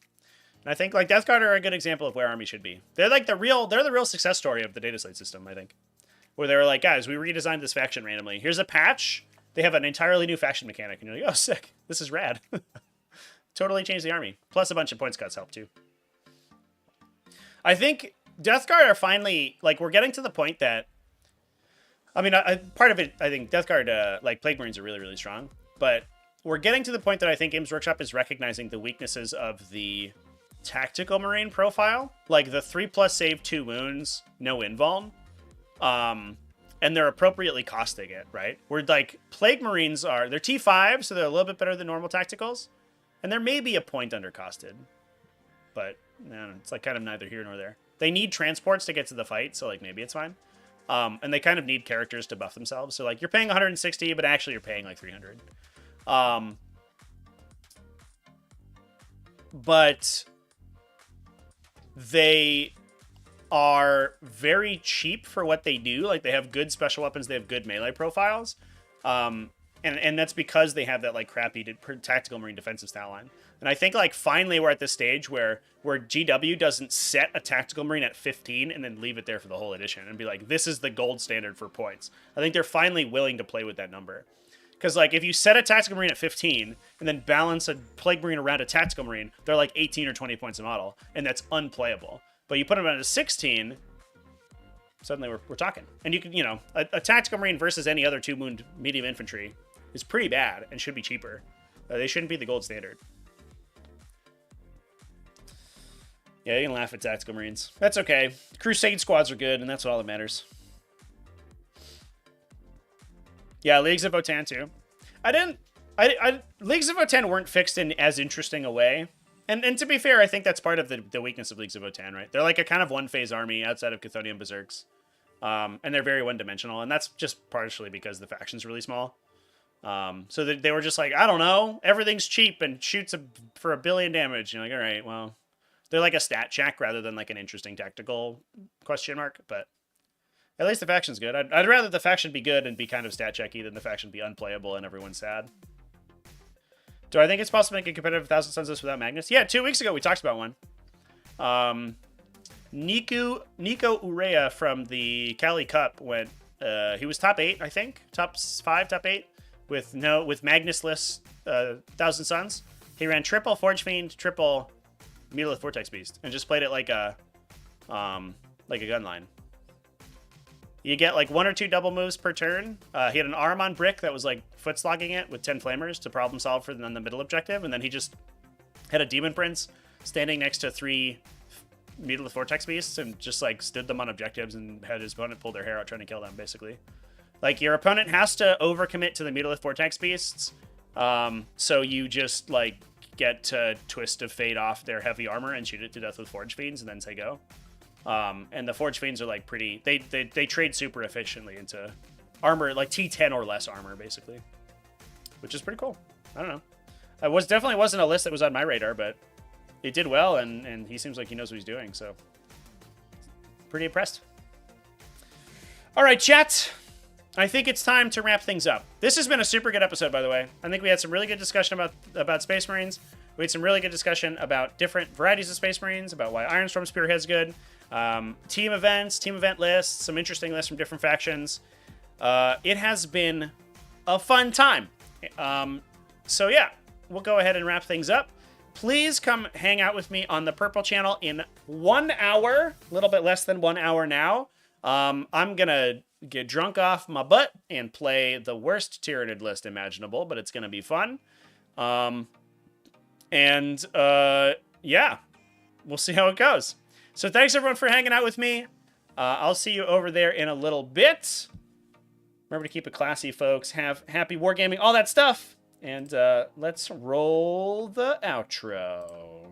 S1: And I think like Death Guard are a good example of where armies should be. They're like the real success story of the data slate system, I think. Where they were like, guys, we redesigned this faction randomly. Here's a patch. They have an entirely new faction mechanic, and you're like, oh, sick. This is rad. Totally changed the army. Plus a bunch of points cuts help too. I think Death Guard are finally, like, we're getting to the point that, I mean, part of it, I think Death Guard, like, Plague Marines are really, really strong. But we're getting to the point that I think Games Workshop is recognizing the weaknesses of the Tactical Marine profile. Like, the 3+ save 2 wounds, no invuln. And they're appropriately costing it, right? Where, like, Plague Marines are, they're T5, so they're a little bit better than normal Tacticals. And they're maybe a point undercosted. But, no, it's, like, kind of neither here nor there. They need transports to get to the fight, so, like, maybe it's fine. And they kind of need characters to buff themselves. So, like, you're paying 160, but actually you're paying, like, 300. But they are very cheap for what they do. Like, they have good special weapons, they have good melee profiles. And that's because they have that, like, crappy Tactical Marine defensive stat line. And I think, like, finally we're at this stage where GW doesn't set a Tactical Marine at 15 and then leave it there for the whole edition and be like, this is the gold standard for points. I think they're finally willing to play with that number. Because, like, if you set a Tactical Marine at 15 and then balance a Plague Marine around a Tactical Marine, they're like 18 or 20 points a model, and that's unplayable. But you put them at a 16, suddenly we're talking. And you can, you know, a Tactical Marine versus any other 2-wound medium infantry is pretty bad and should be cheaper. They shouldn't be the gold standard. Yeah, you can laugh at Tactical Marines. That's okay. Crusade squads are good, and that's all that matters. Yeah, Leagues of Votann too. Leagues of Votann weren't fixed in as interesting a way. And to be fair, I think that's part of the weakness of Leagues of Votann, right? They're like a kind of one-phase army outside of Chthonian Berserks. And they're very one-dimensional, and that's just partially because the faction's really small. So they were just like, I don't know, everything's cheap and shoots for 1 billion damage. You're like, all right, well, they're like a stat check rather than like an interesting tactical question mark, but at least the faction's good. I'd rather the faction be good and be kind of stat checky than the faction be unplayable and everyone's sad. Do I think it's possible to make a competitive 1,000 Suns list without Magnus? Yeah, 2 weeks ago we talked about one. Nico Urea from the Cali Cup went, he was top 8, I think. Top 5, top 8. With Magnus-less 1,000 Suns. He ran triple Forge Fiend, triple Megalith Vortex Beast, and just played it like a gun line. You get like 1 or 2 double moves per turn. He had an arm on brick that was like foot slogging it with 10 flamers to problem solve for the middle objective, and then he just had a Demon Prince standing next to 3 Megalith Vortex Beasts and just like stood them on objectives and had his opponent pull their hair out trying to kill them, basically. Like, your opponent has to overcommit to the Megalith Vortex Beasts, so you just, like, get to Twist of Fate off their heavy armor and shoot it to death with Forge Fiends and then say go. And the Forge Fiends are, like, pretty... They trade super efficiently into armor, like T10 or less armor, basically. Which is pretty cool. I don't know. It definitely wasn't a list that was on my radar, but it did well, and he seems like he knows what he's doing, so... Pretty impressed. All right, chat. I think it's time to wrap things up. This has been a super good episode, by the way. I think we had some really good discussion about Space Marines. We had some really good discussion about different varieties of Space Marines, about why Ironstorm Spearhead's good. Team events, team event lists, some interesting lists from different factions. It has been a fun time. So yeah, we'll go ahead and wrap things up. please come hang out with me on the Purple channel in 1 hour, a little bit less than 1 hour now. I'm going to get drunk off my butt and play the worst Tyranid list imaginable, but it's going to be fun. Yeah, we'll see how it goes. So thanks everyone for hanging out with me. I'll see you over there in a little bit. Remember to keep it classy, folks. Have happy wargaming, all that stuff. And let's roll the outro.